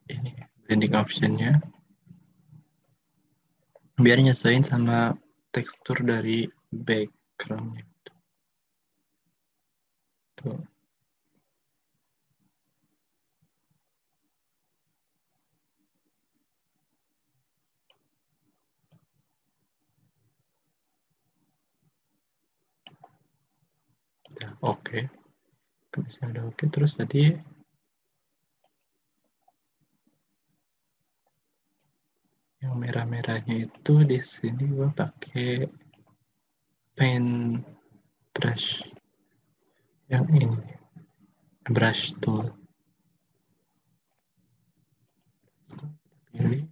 S1: ini blending optionnya biar nyesuaiin sama tekstur dari backgroundnya. Tuh. Oke. Bisa udah oke. Terus tadi yang merah-merahnya itu di sini gue pakai pen brush yang ini, brush tool. Pilih.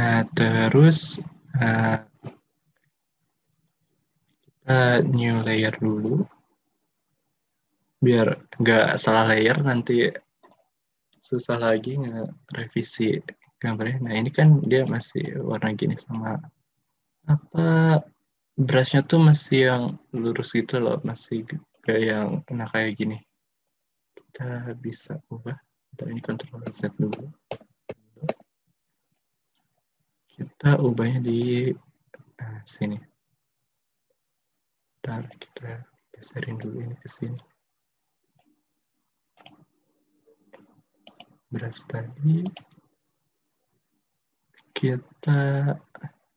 S1: Nah, terus kita new layer dulu. Biar nggak salah layer, nanti susah lagi nge-revisi gambarnya. Nah, ini kan dia masih warna gini sama apa, brushnya tuh masih yang lurus gitu loh, masih kayak yang kayak gini. Kita bisa ubah. Ntar ini Ctrl Z dulu. Kita ubahnya di sini. Ntar kita geserin dulu ini ke sini. Brush tadi kita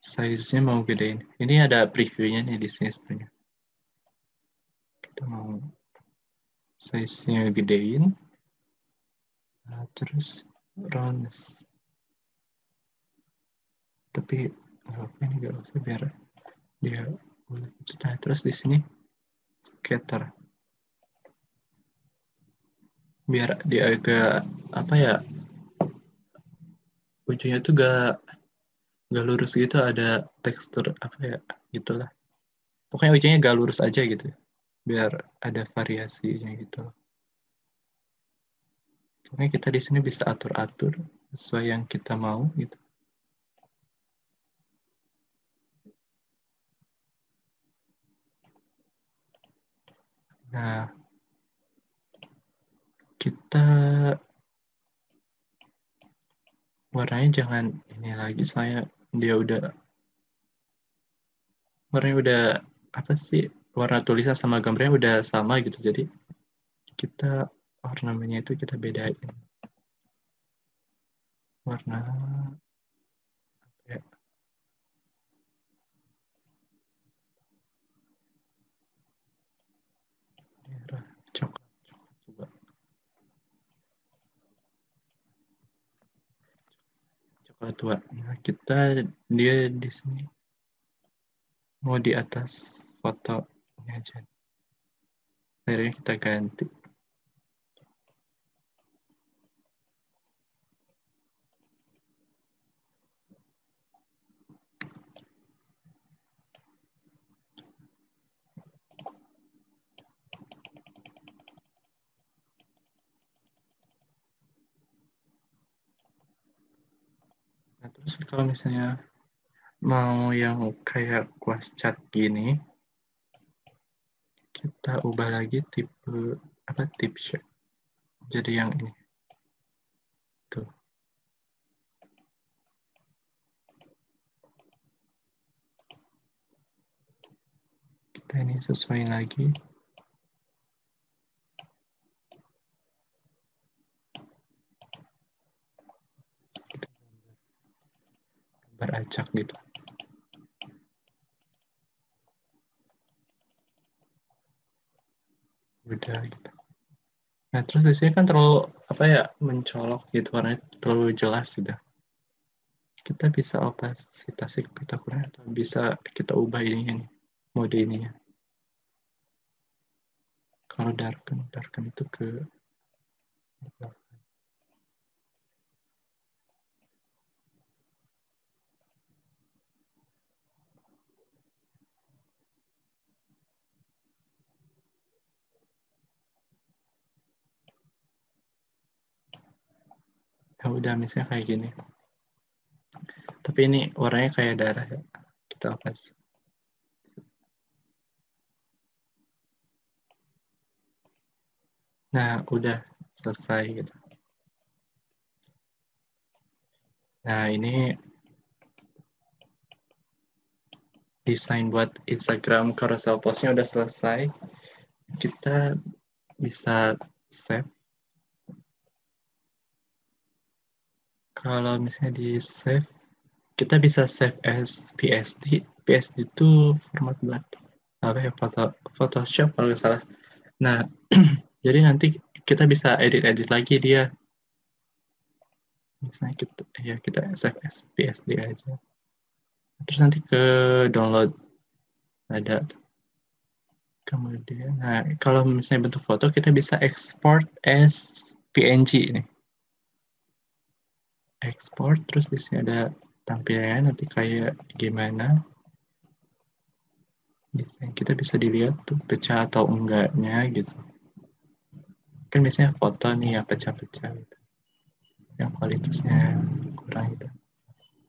S1: size-nya mau gedein. Ini ada previewnya nih di sini sebenarnya. Kita mau size-nya gedein. Nah, terus roundness. Tapi ini nggak usah biar dia bulat. Nah, terus di sini scatter. Biar dia agak apa ya, ujungnya tuh gak lurus gitu, ada tekstur apa ya gitulah. Pokoknya ujungnya gak lurus aja gitu. Biar ada variasinya gitu. Pokoknya kita di sini bisa atur-atur sesuai yang kita mau gitu. Nah, kita warnanya jangan ini lagi, soalnya dia warnanya udah apa sih, warna tulisan sama gambarnya udah sama gitu, jadi kita ornamennya itu kita bedain warna ya, merah coklat coba coklat tua. Nah, kita dia di sini mau di atas fotonya aja, akhirnya kita ganti. Nah, terus kalau misalnya mau yang kayak kuas cat gini, kita ubah lagi tipe apa, tip shape. Jadi yang ini. Tuh. Kita ini sesuaiin lagi. Gambar acak gitu. Udah gitu. Nah, terus di sini kan terlalu apa ya, mencolok gitu, warnanya terlalu jelas gitu. Kita bisa opasitasnya kita kurang, atau bisa kita ubah ininya nih, mode ininya. Kalau darken itu ke ya udah misalnya kayak gini. Tapi ini warnanya kayak darah ya. Kita opasi. Nah, udah selesai gitu. Nah, ini desain buat Instagram carousel postnya udah selesai. Kita bisa save. Kalau misalnya di save, kita bisa save as PSD. PSD itu format buat apa ya, Photoshop kalau nggak salah. Nah, jadi nanti kita bisa edit lagi dia. Misalnya kita save as PSD aja. Terus nanti ke download ada. Kemudian, nah kalau misalnya bentuk foto kita bisa export as PNG nih. Export, terus di sini ada tampilannya nanti kayak gimana. Kita bisa dilihat tuh pecah atau enggaknya gitu. Kan biasanya foto nih yang pecah-pecah gitu. Yang kualitasnya kurang gitu.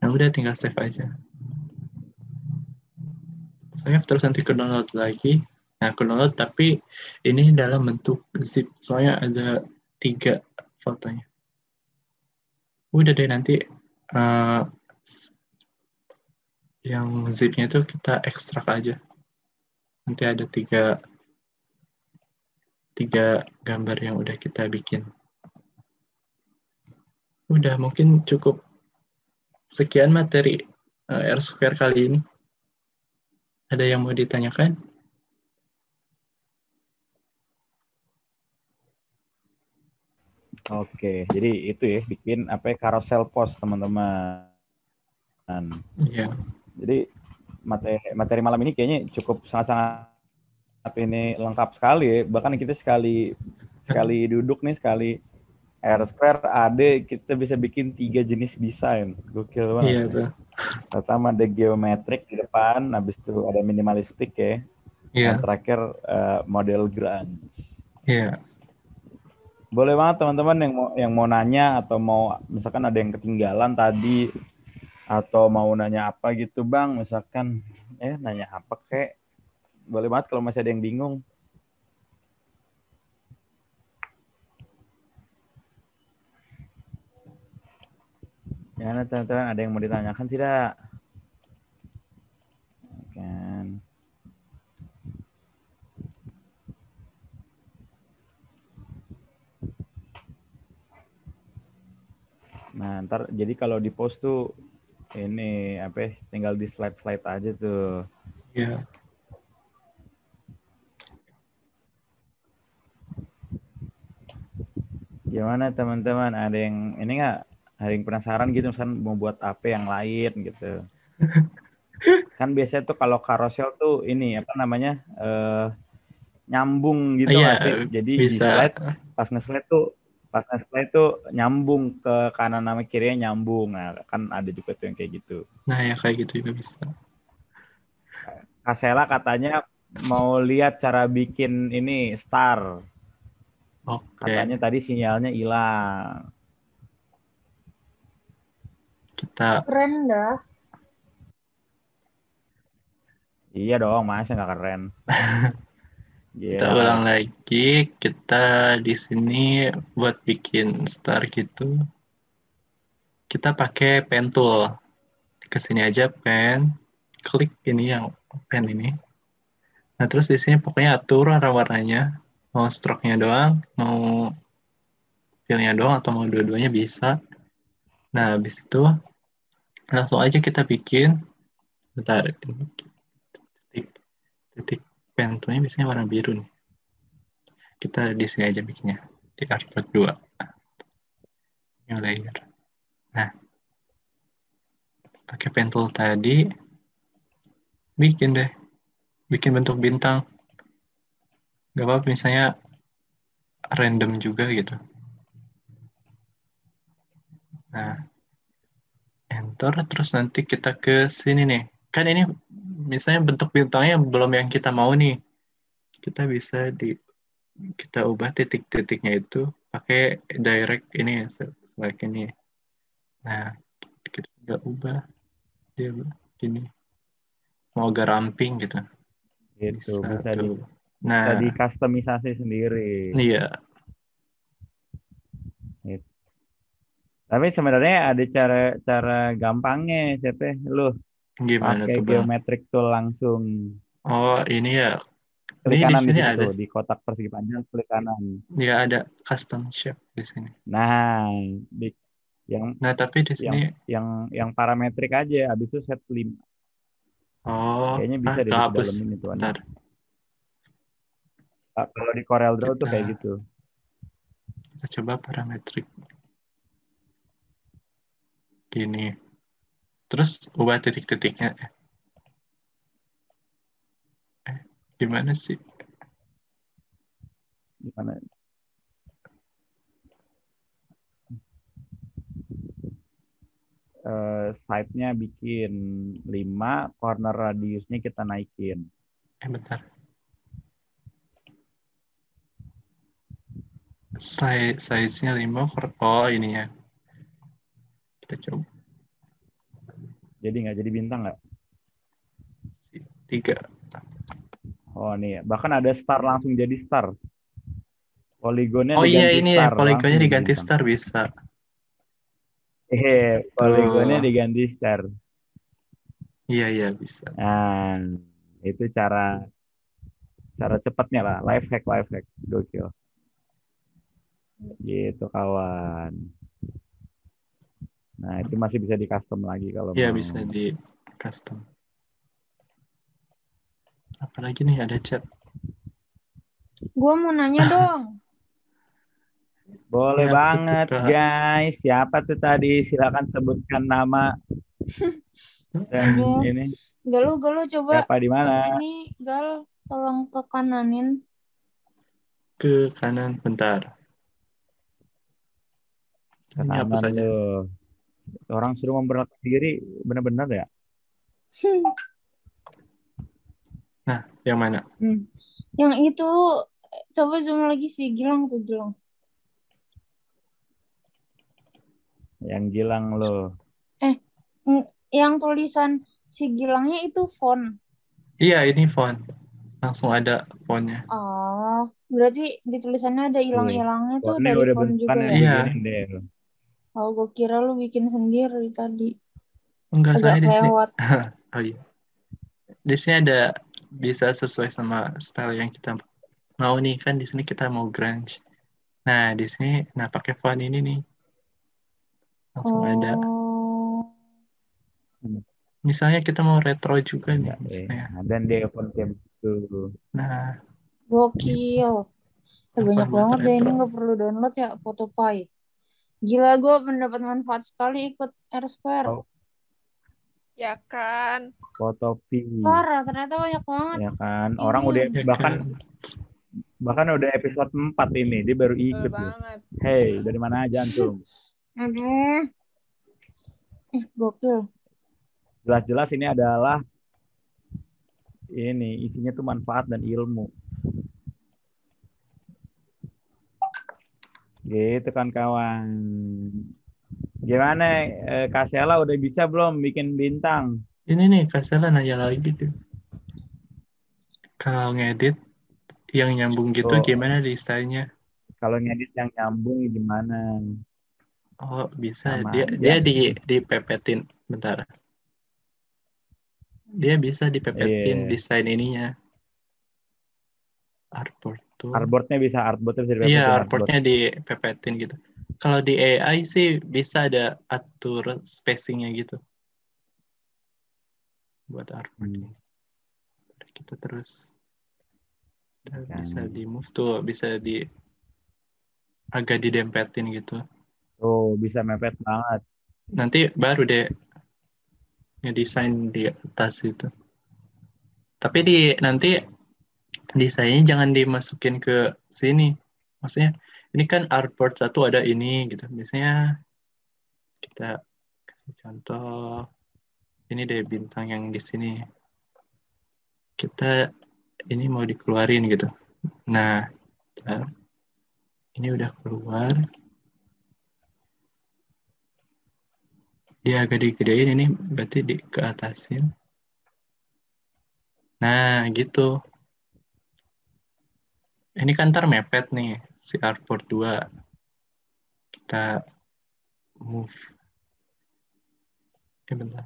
S1: Nah udah tinggal save aja. Save terus nanti ke download lagi. Nah ke download tapi ini dalam bentuk zip. Soalnya ada 3 fotonya. Udah deh nanti uh, yang zipnya itu kita ekstrak aja. Nanti ada tiga gambar yang udah kita bikin. Udah mungkin cukup sekian materi R Square kali ini. Ada yang mau ditanyakan?
S2: Oke, jadi itu ya bikin apa ya, carousel post teman-teman.
S1: Iya.
S2: Jadi materi malam ini kayaknya cukup sangat-sangat ini lengkap sekali ya. Bahkan kita sekali duduk nih, sekali R Square AD kita bisa bikin 3 jenis desain. Gokil banget.
S1: Iya
S2: Ya.
S1: tuh.
S2: Pertama ada geometrik di depan, habis itu ada minimalistik ya.
S1: Iya.
S2: Dan terakhir model grunge.
S1: Iya.
S2: Boleh banget teman-teman yang mau nanya atau mau misalkan ada yang ketinggalan tadi atau mau nanya apa gitu Bang, misalkan nanya apa kek. Boleh banget kalau masih ada yang bingung. Ya, teman-teman ada yang mau ditanyakan tidak? Kan. Nah, ntar jadi kalau di post tuh ini apa tinggal di slide aja tuh.
S1: Iya.
S2: Gimana teman-teman? Ada yang ini nggak? Ada yang penasaran gitu misalkan mau buat apa yang lain gitu. Kan biasanya tuh kalau carousel tuh ini apa namanya? Nyambung gitu
S1: Iya,
S2: nggak sih? Jadi di
S1: bisa.
S2: slide pas nge-slide tuh nyambung ke kanan sama kirinya nyambung. Nah, kan ada juga tuh yang kayak gitu.
S1: Nah, ya kayak gitu juga bisa.
S2: Kasela katanya mau lihat cara bikin ini star.
S1: Oke,
S2: Katanya tadi sinyalnya hilang.
S1: kita
S3: Keren dah.
S2: Iya dong, masa nggak keren?
S1: kita
S2: Gila.
S1: ulang lagi. Kita di sini buat bikin star gitu. Kita pakai pen tool. Ke sini aja pen, klik ini yang pen ini. Nah, terus di sini pokoknya atur warna-warnanya. Mau stroke-nya doang, mau fill-nya doang atau mau dua-duanya bisa. Nah, habis itu langsung aja kita bikin. Bentar, titik titik pen tool-nya biasanya warna biru nih. Kita di sini aja bikinnya di artwork 2 new layer. Nah, pakai pen tool tadi bikin bentuk bintang. Gak apa-apa misalnya random juga gitu. Nah, enter terus nanti kita ke sini nih. Kan ini misalnya bentuk bintangnya belum yang kita mau nih. Kita bisa kita ubah titik-titiknya itu pakai direct ini select ini. Nah, kita tinggal ubah dia gini. Mau agak ramping gitu.
S2: Gitu,
S1: Bisa
S2: bisa
S1: tuh.
S2: bisa
S1: Nah,
S2: di customisasi sendiri.
S1: iya.
S2: Gitu. Tapi sebenarnya ada cara gampangnya, siapa? Lu
S1: Gimana
S2: pakai
S1: tuh, Bang?
S2: geometric tool langsung.
S1: Oh, ini ya. Ini
S2: Klik
S1: di
S2: kanan di
S1: sini
S2: situ
S1: ada.
S2: tuh, di kotak persegi panjang klik kanan.
S1: Ya ada custom shape di sini.
S2: Nah, di yang
S1: Nah, tapi di sini
S2: yang parametrik aja, habis itu set 5.
S1: oh,
S2: Kayaknya bisa deh
S1: kehapus.
S2: didalemin itu ada.
S1: Bentar.
S2: Kalau di Corel Draw tuh kayak
S1: Kita
S2: gitu.
S1: kita coba parametrik gini. Terus ubah titik-titiknya. Gimana sih?
S2: Gimana? side-nya bikin 5, corner radiusnya kita naikin.
S1: Bentar. Size-nya 5. Oh, ini ya. Kita coba.
S2: Jadi nggak jadi bintang nggak?
S1: 3.
S2: Oh nih, bahkan ada star langsung jadi star. Poligonnya
S1: Oh iya,
S2: diganti
S1: ini
S2: star, langsung
S1: poligonnya
S2: jadi
S1: diganti
S2: bintang.
S1: star bisa.
S2: Poligonnya
S1: Tuh.
S2: diganti star.
S1: Iya, bisa.
S2: Nah, itu cara cepatnya lah. Life hack. Gokil. Gitu kawan. Nah, itu masih bisa di custom lagi kalau
S1: Iya,
S2: mau.
S1: bisa di custom. Apalagi nih ada chat.
S3: Gue mau nanya dong.
S2: Boleh
S1: Ya, apa tuh,
S2: banget,
S1: Kak?
S2: guys. Siapa tuh tadi? Silakan sebutkan nama dan
S3: Aduh.
S2: ini.
S3: Galuh coba.
S2: Siapa di mana?
S3: Ini Gal, tolong ke kananin.
S1: Ke kanan, bentar.
S2: Ke
S1: Ini hapus
S2: kanan
S1: aja.
S2: lo. Orang suruh memperlakukan diri, benar-benar ya?
S1: Nah, yang mana?
S3: Yang itu, coba zoom lagi sih, Gilang tuh Gilang.
S2: Yang Gilang lo.
S3: Yang tulisan si Gilangnya itu font.
S1: Iya, ini font. Langsung ada fontnya.
S3: Oh, berarti di tulisannya ada hilang-hilangnya tuh
S2: Fontnya
S3: dari
S2: udah
S3: font juga
S2: bentukannya
S3: ya?
S1: Iya.
S2: begini deh.
S3: Oh, gue kira lu bikin sendiri tadi.
S1: Enggak,
S3: Agak
S1: saya di sini.
S3: kelewat.
S1: Oh iya. Di sini ada bisa sesuai sama style yang kita mau nih, kan di sini kita mau grunge. Nah, di sini pakai font ini nih. Langsung ada. Misalnya kita mau retro juga nih, misalnya.
S2: Dan dia font kayak begitu.
S1: Nah,
S3: Gokil. Banyak
S1: font buat
S3: banget deh, ini
S1: retro.
S3: nggak perlu download ya, Photopay. Gila, gue mendapat manfaat sekali ikut R-Square.
S2: Oh,
S4: Ya kan.
S2: Fotopi.
S3: Parah, ternyata banyak banget.
S2: Ya kan,
S3: Ini.
S2: orang udah
S1: Ya
S2: bahkan udah episode 4 ini, dia baru
S4: Betul
S2: ikut.
S4: banget.
S2: Hey, dari mana aja antum?
S3: Aduh. Gokil.
S2: Jelas-jelas ini adalah isinya tuh manfaat dan ilmu. Gitu kan kawan. Gimana Kak Sela udah bisa belum bikin bintang?
S1: Ini nih, Kasela nanya lagi tuh. Kalau ngedit yang nyambung gitu gimana desainnya?
S2: Kalau ngedit yang nyambung gimana?
S1: Oh, bisa.
S2: Sama
S1: Dia
S2: aja.
S1: dipepetin. Bentar. Dia bisa dipepetin desain ininya. Artboard tuh.
S2: Artboardnya bisa dipepetin.
S1: Iya, artboardnya dipepetin gitu. Kalau di AI sih bisa ada atur spacingnya gitu. Buat artboard. Kita terus bisa di move tuh, bisa agak didempetin gitu.
S2: Oh, bisa mepet banget.
S1: Nanti baru deh ngedesain di atas itu. Tapi nanti desainnya jangan dimasukin ke sini. Maksudnya ini kan artboard satu ada ini gitu. Misalnya kita kasih contoh ini deh bintang yang di sini. Kita ini mau dikeluarin gitu. Nah, ini udah keluar. Dia agak digedein ini berarti ke atasin. Nah, gitu. Ini kan ntar mepet nih si artboard 2. Kita move. Bentar.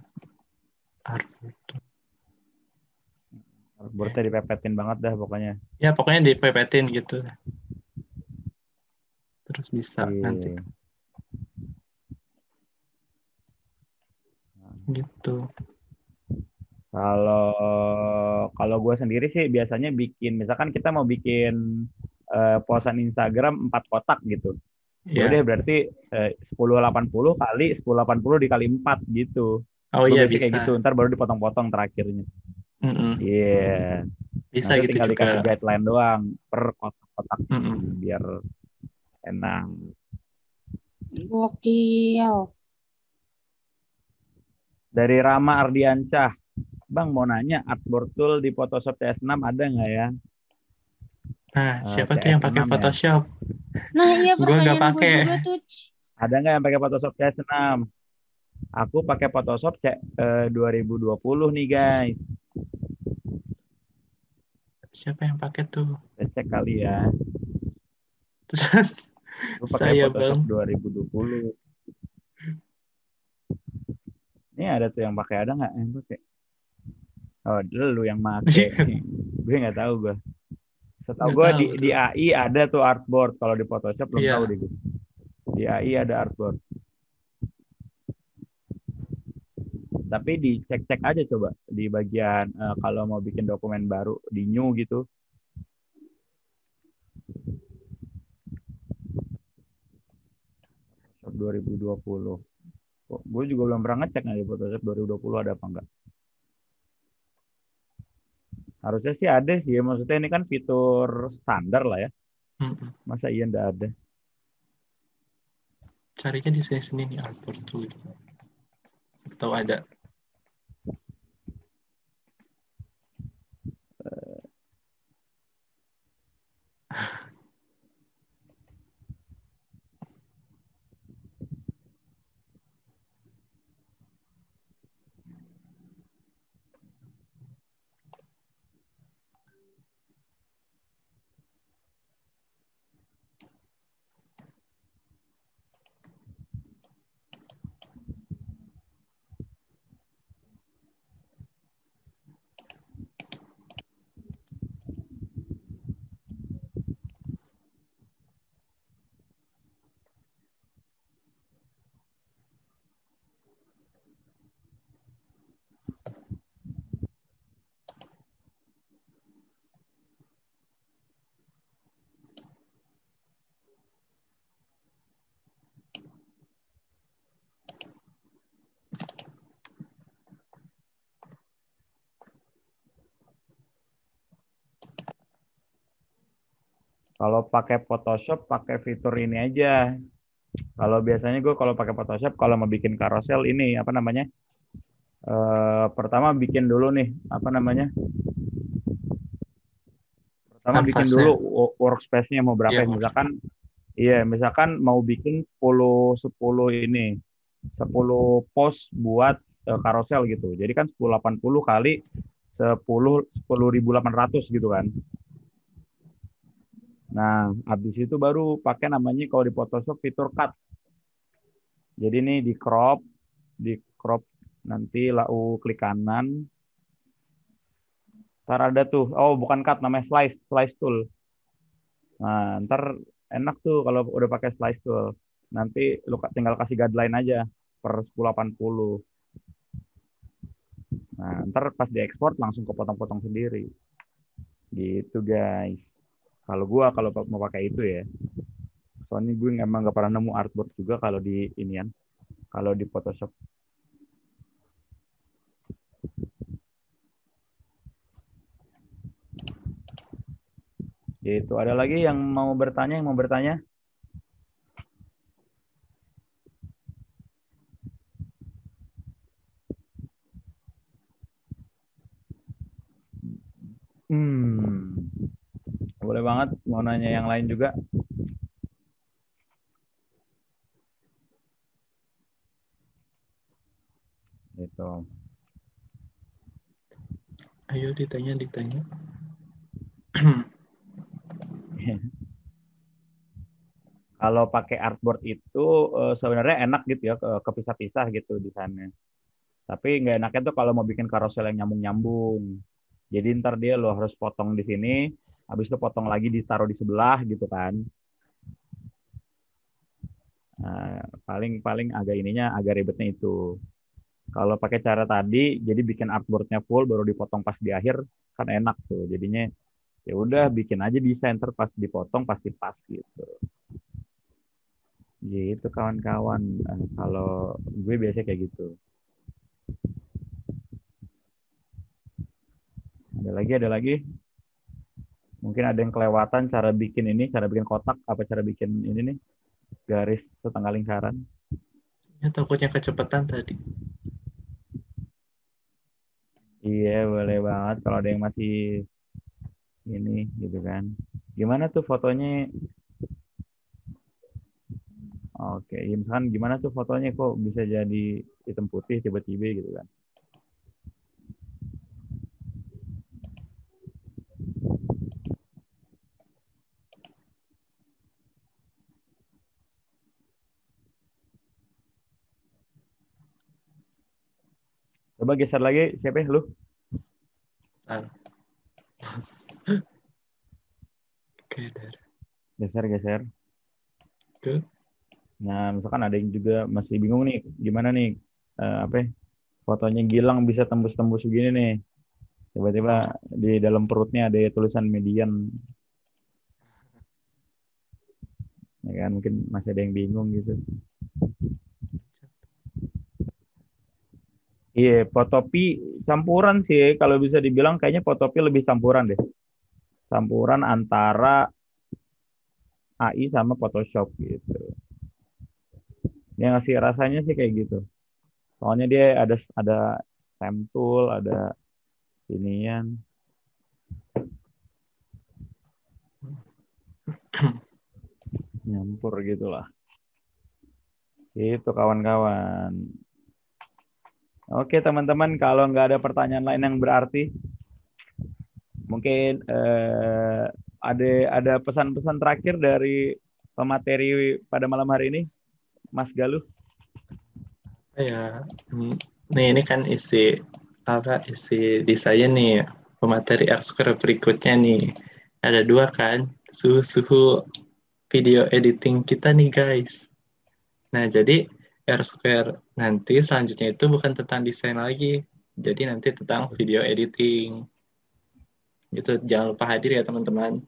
S2: Artboardnya dipepetin banget dah pokoknya.
S1: Ya, pokoknya dipepetin gitu. Terus bisa nanti. Gitu.
S2: Kalau gue sendiri sih biasanya bikin, misalkan kita mau bikin postan Instagram 4 kotak gitu. Ya udah berarti 1080 kali 1080 dikali 4 gitu.
S1: Oh iya bisa.
S2: Kayak gitu, ntar baru dipotong-potong terakhirnya. Iya.
S1: Bisa
S2: nanti
S1: gitu
S2: tinggal
S1: juga.
S2: Dikasih guideline doang per kotak-kotak biar enak.
S3: Gokil.
S2: Dari Rama Ardiancah. Bang mau nanya artboard tool di Photoshop CS6 ada nggak ya?
S1: Nah, siapa tuh yang
S2: CS6
S1: pakai
S2: ya.
S1: Photoshop?
S3: Nah, iya
S1: Gua nggak
S3: pertanyaan gue
S1: pakai.
S3: juga tuh.
S2: Ada nggak yang pakai Photoshop CS6? Aku pakai Photoshop 2020 nih guys.
S1: Siapa yang pakai tuh?
S2: Kita cek kali ya. Aku pakai
S1: Saya,
S2: Photoshop
S1: Bang.
S2: 2020. Ini ada tuh yang pakai, ada nggak yang pakai? Oh, lu yang pakai. Gue nggak tahu gue. Setahu
S1: Nggak
S2: gue
S1: tahu
S2: di
S1: tuh.
S2: AI ada tuh artboard. Kalau di Photoshop belum tahu
S1: Iya.
S2: deh gue. Di AI ada artboard. Tapi dicek-cek aja coba di bagian kalau mau bikin dokumen baru di new gitu. Photoshop 2020. Kok gue juga belum pernah ngecek nih di Photoshop 2020 ada apa enggak. Harusnya sih ada sih ya. Maksudnya ini kan fitur standar lah ya.
S1: Mm-mm.
S2: Masa iya nggak ada?
S1: Carinya di sini nih artboard tuh. Tahu ada.
S2: Kalau pakai Photoshop pakai fitur ini aja. Kalau biasanya gue kalau pakai Photoshop kalau mau bikin carousel ini apa namanya? Pertama bikin dulu nih apa namanya? Pertama bikin dulu
S1: Kanvasnya.
S2: workspace-nya mau berapa
S1: Iya,
S2: ya? Misalkan mau bikin 10 ini 10 post buat carousel gitu. Jadi kan 1080 kali 10.800 gitu kan. Nah, habis itu baru pakai namanya kalau di Photoshop fitur cut. Jadi ini di crop nanti lau klik kanan. Ntar ada tuh, oh bukan cut namanya slice tool. Nah, ntar enak tuh kalau udah pakai slice tool. Nanti lu tinggal kasih guideline aja per 1080. Nah, ntar pas diekspor langsung kepotong-potong sendiri. Gitu guys. Kalau mau pakai itu ya. Soalnya gue emang gak pernah nemu artboard juga kalau di inian. Kalau di Photoshop. Gitu. Ada lagi yang mau bertanya? Boleh banget mau nanya yang lain juga. Gitu.
S1: Ayo ditanya.
S2: Kalau pakai artboard itu sebenarnya enak gitu ya, kepisah-pisah gitu desainnya. Tapi nggak enaknya tuh kalau mau bikin carousel yang nyambung-nyambung. Jadi ntar dia lo harus potong di sini, habis itu potong lagi ditaruh di sebelah gitu kan. Nah, paling agak ribetnya itu. Kalau pakai cara tadi, jadi bikin artboardnya full baru dipotong pas di akhir kan enak tuh. Jadinya ya udah bikin aja desain ntar pas dipotong pasti pas gitu. Gitu kawan-kawan. Kalau gue biasa kayak gitu. Ada lagi. Mungkin ada yang kelewatan cara bikin kotak, apa cara bikin ini nih, garis setengah lingkaran.
S1: Ya, takutnya kecepatan tadi.
S2: Iya, boleh banget kalau ada yang masih ini gitu kan. Gimana tuh fotonya? Oke, ya misalkan gimana tuh fotonya kok bisa jadi hitam putih tiba-tiba gitu kan. Coba geser lagi, siapa ya lu?
S1: Nah, oke, dari
S2: Geser, geser.
S1: itu.
S2: Nah, misalkan ada yang juga masih bingung nih, gimana nih, apa ya, fotonya Gilang bisa tembus-tembus begini nih. Tiba-tiba
S1: Oh,
S2: di dalam perutnya ada tulisan median, ya kan? Mungkin masih ada yang bingung gitu. Iya, Fotopi campuran sih. Kalau bisa dibilang kayaknya Fotopi lebih campuran deh. Campuran antara AI sama Photoshop gitu. Yang ngasih rasanya sih kayak gitu. Soalnya dia ada stem tool, ada inian, nyampur gitu lah. Itu kawan-kawan. Oke teman-teman, kalau nggak ada pertanyaan lain yang berarti, mungkin ada pesan-pesan terakhir dari pemateri pada malam hari ini, Mas Galuh.
S1: ya, hmm, nih ini kan isi desain nih pemateri R-Square berikutnya nih. Ada dua kan, suhu-suhu video editing kita nih guys. Nah, jadi R-Square nanti selanjutnya itu bukan tentang desain lagi. Jadi nanti tentang video editing. Gitu, jangan lupa hadir ya teman-teman.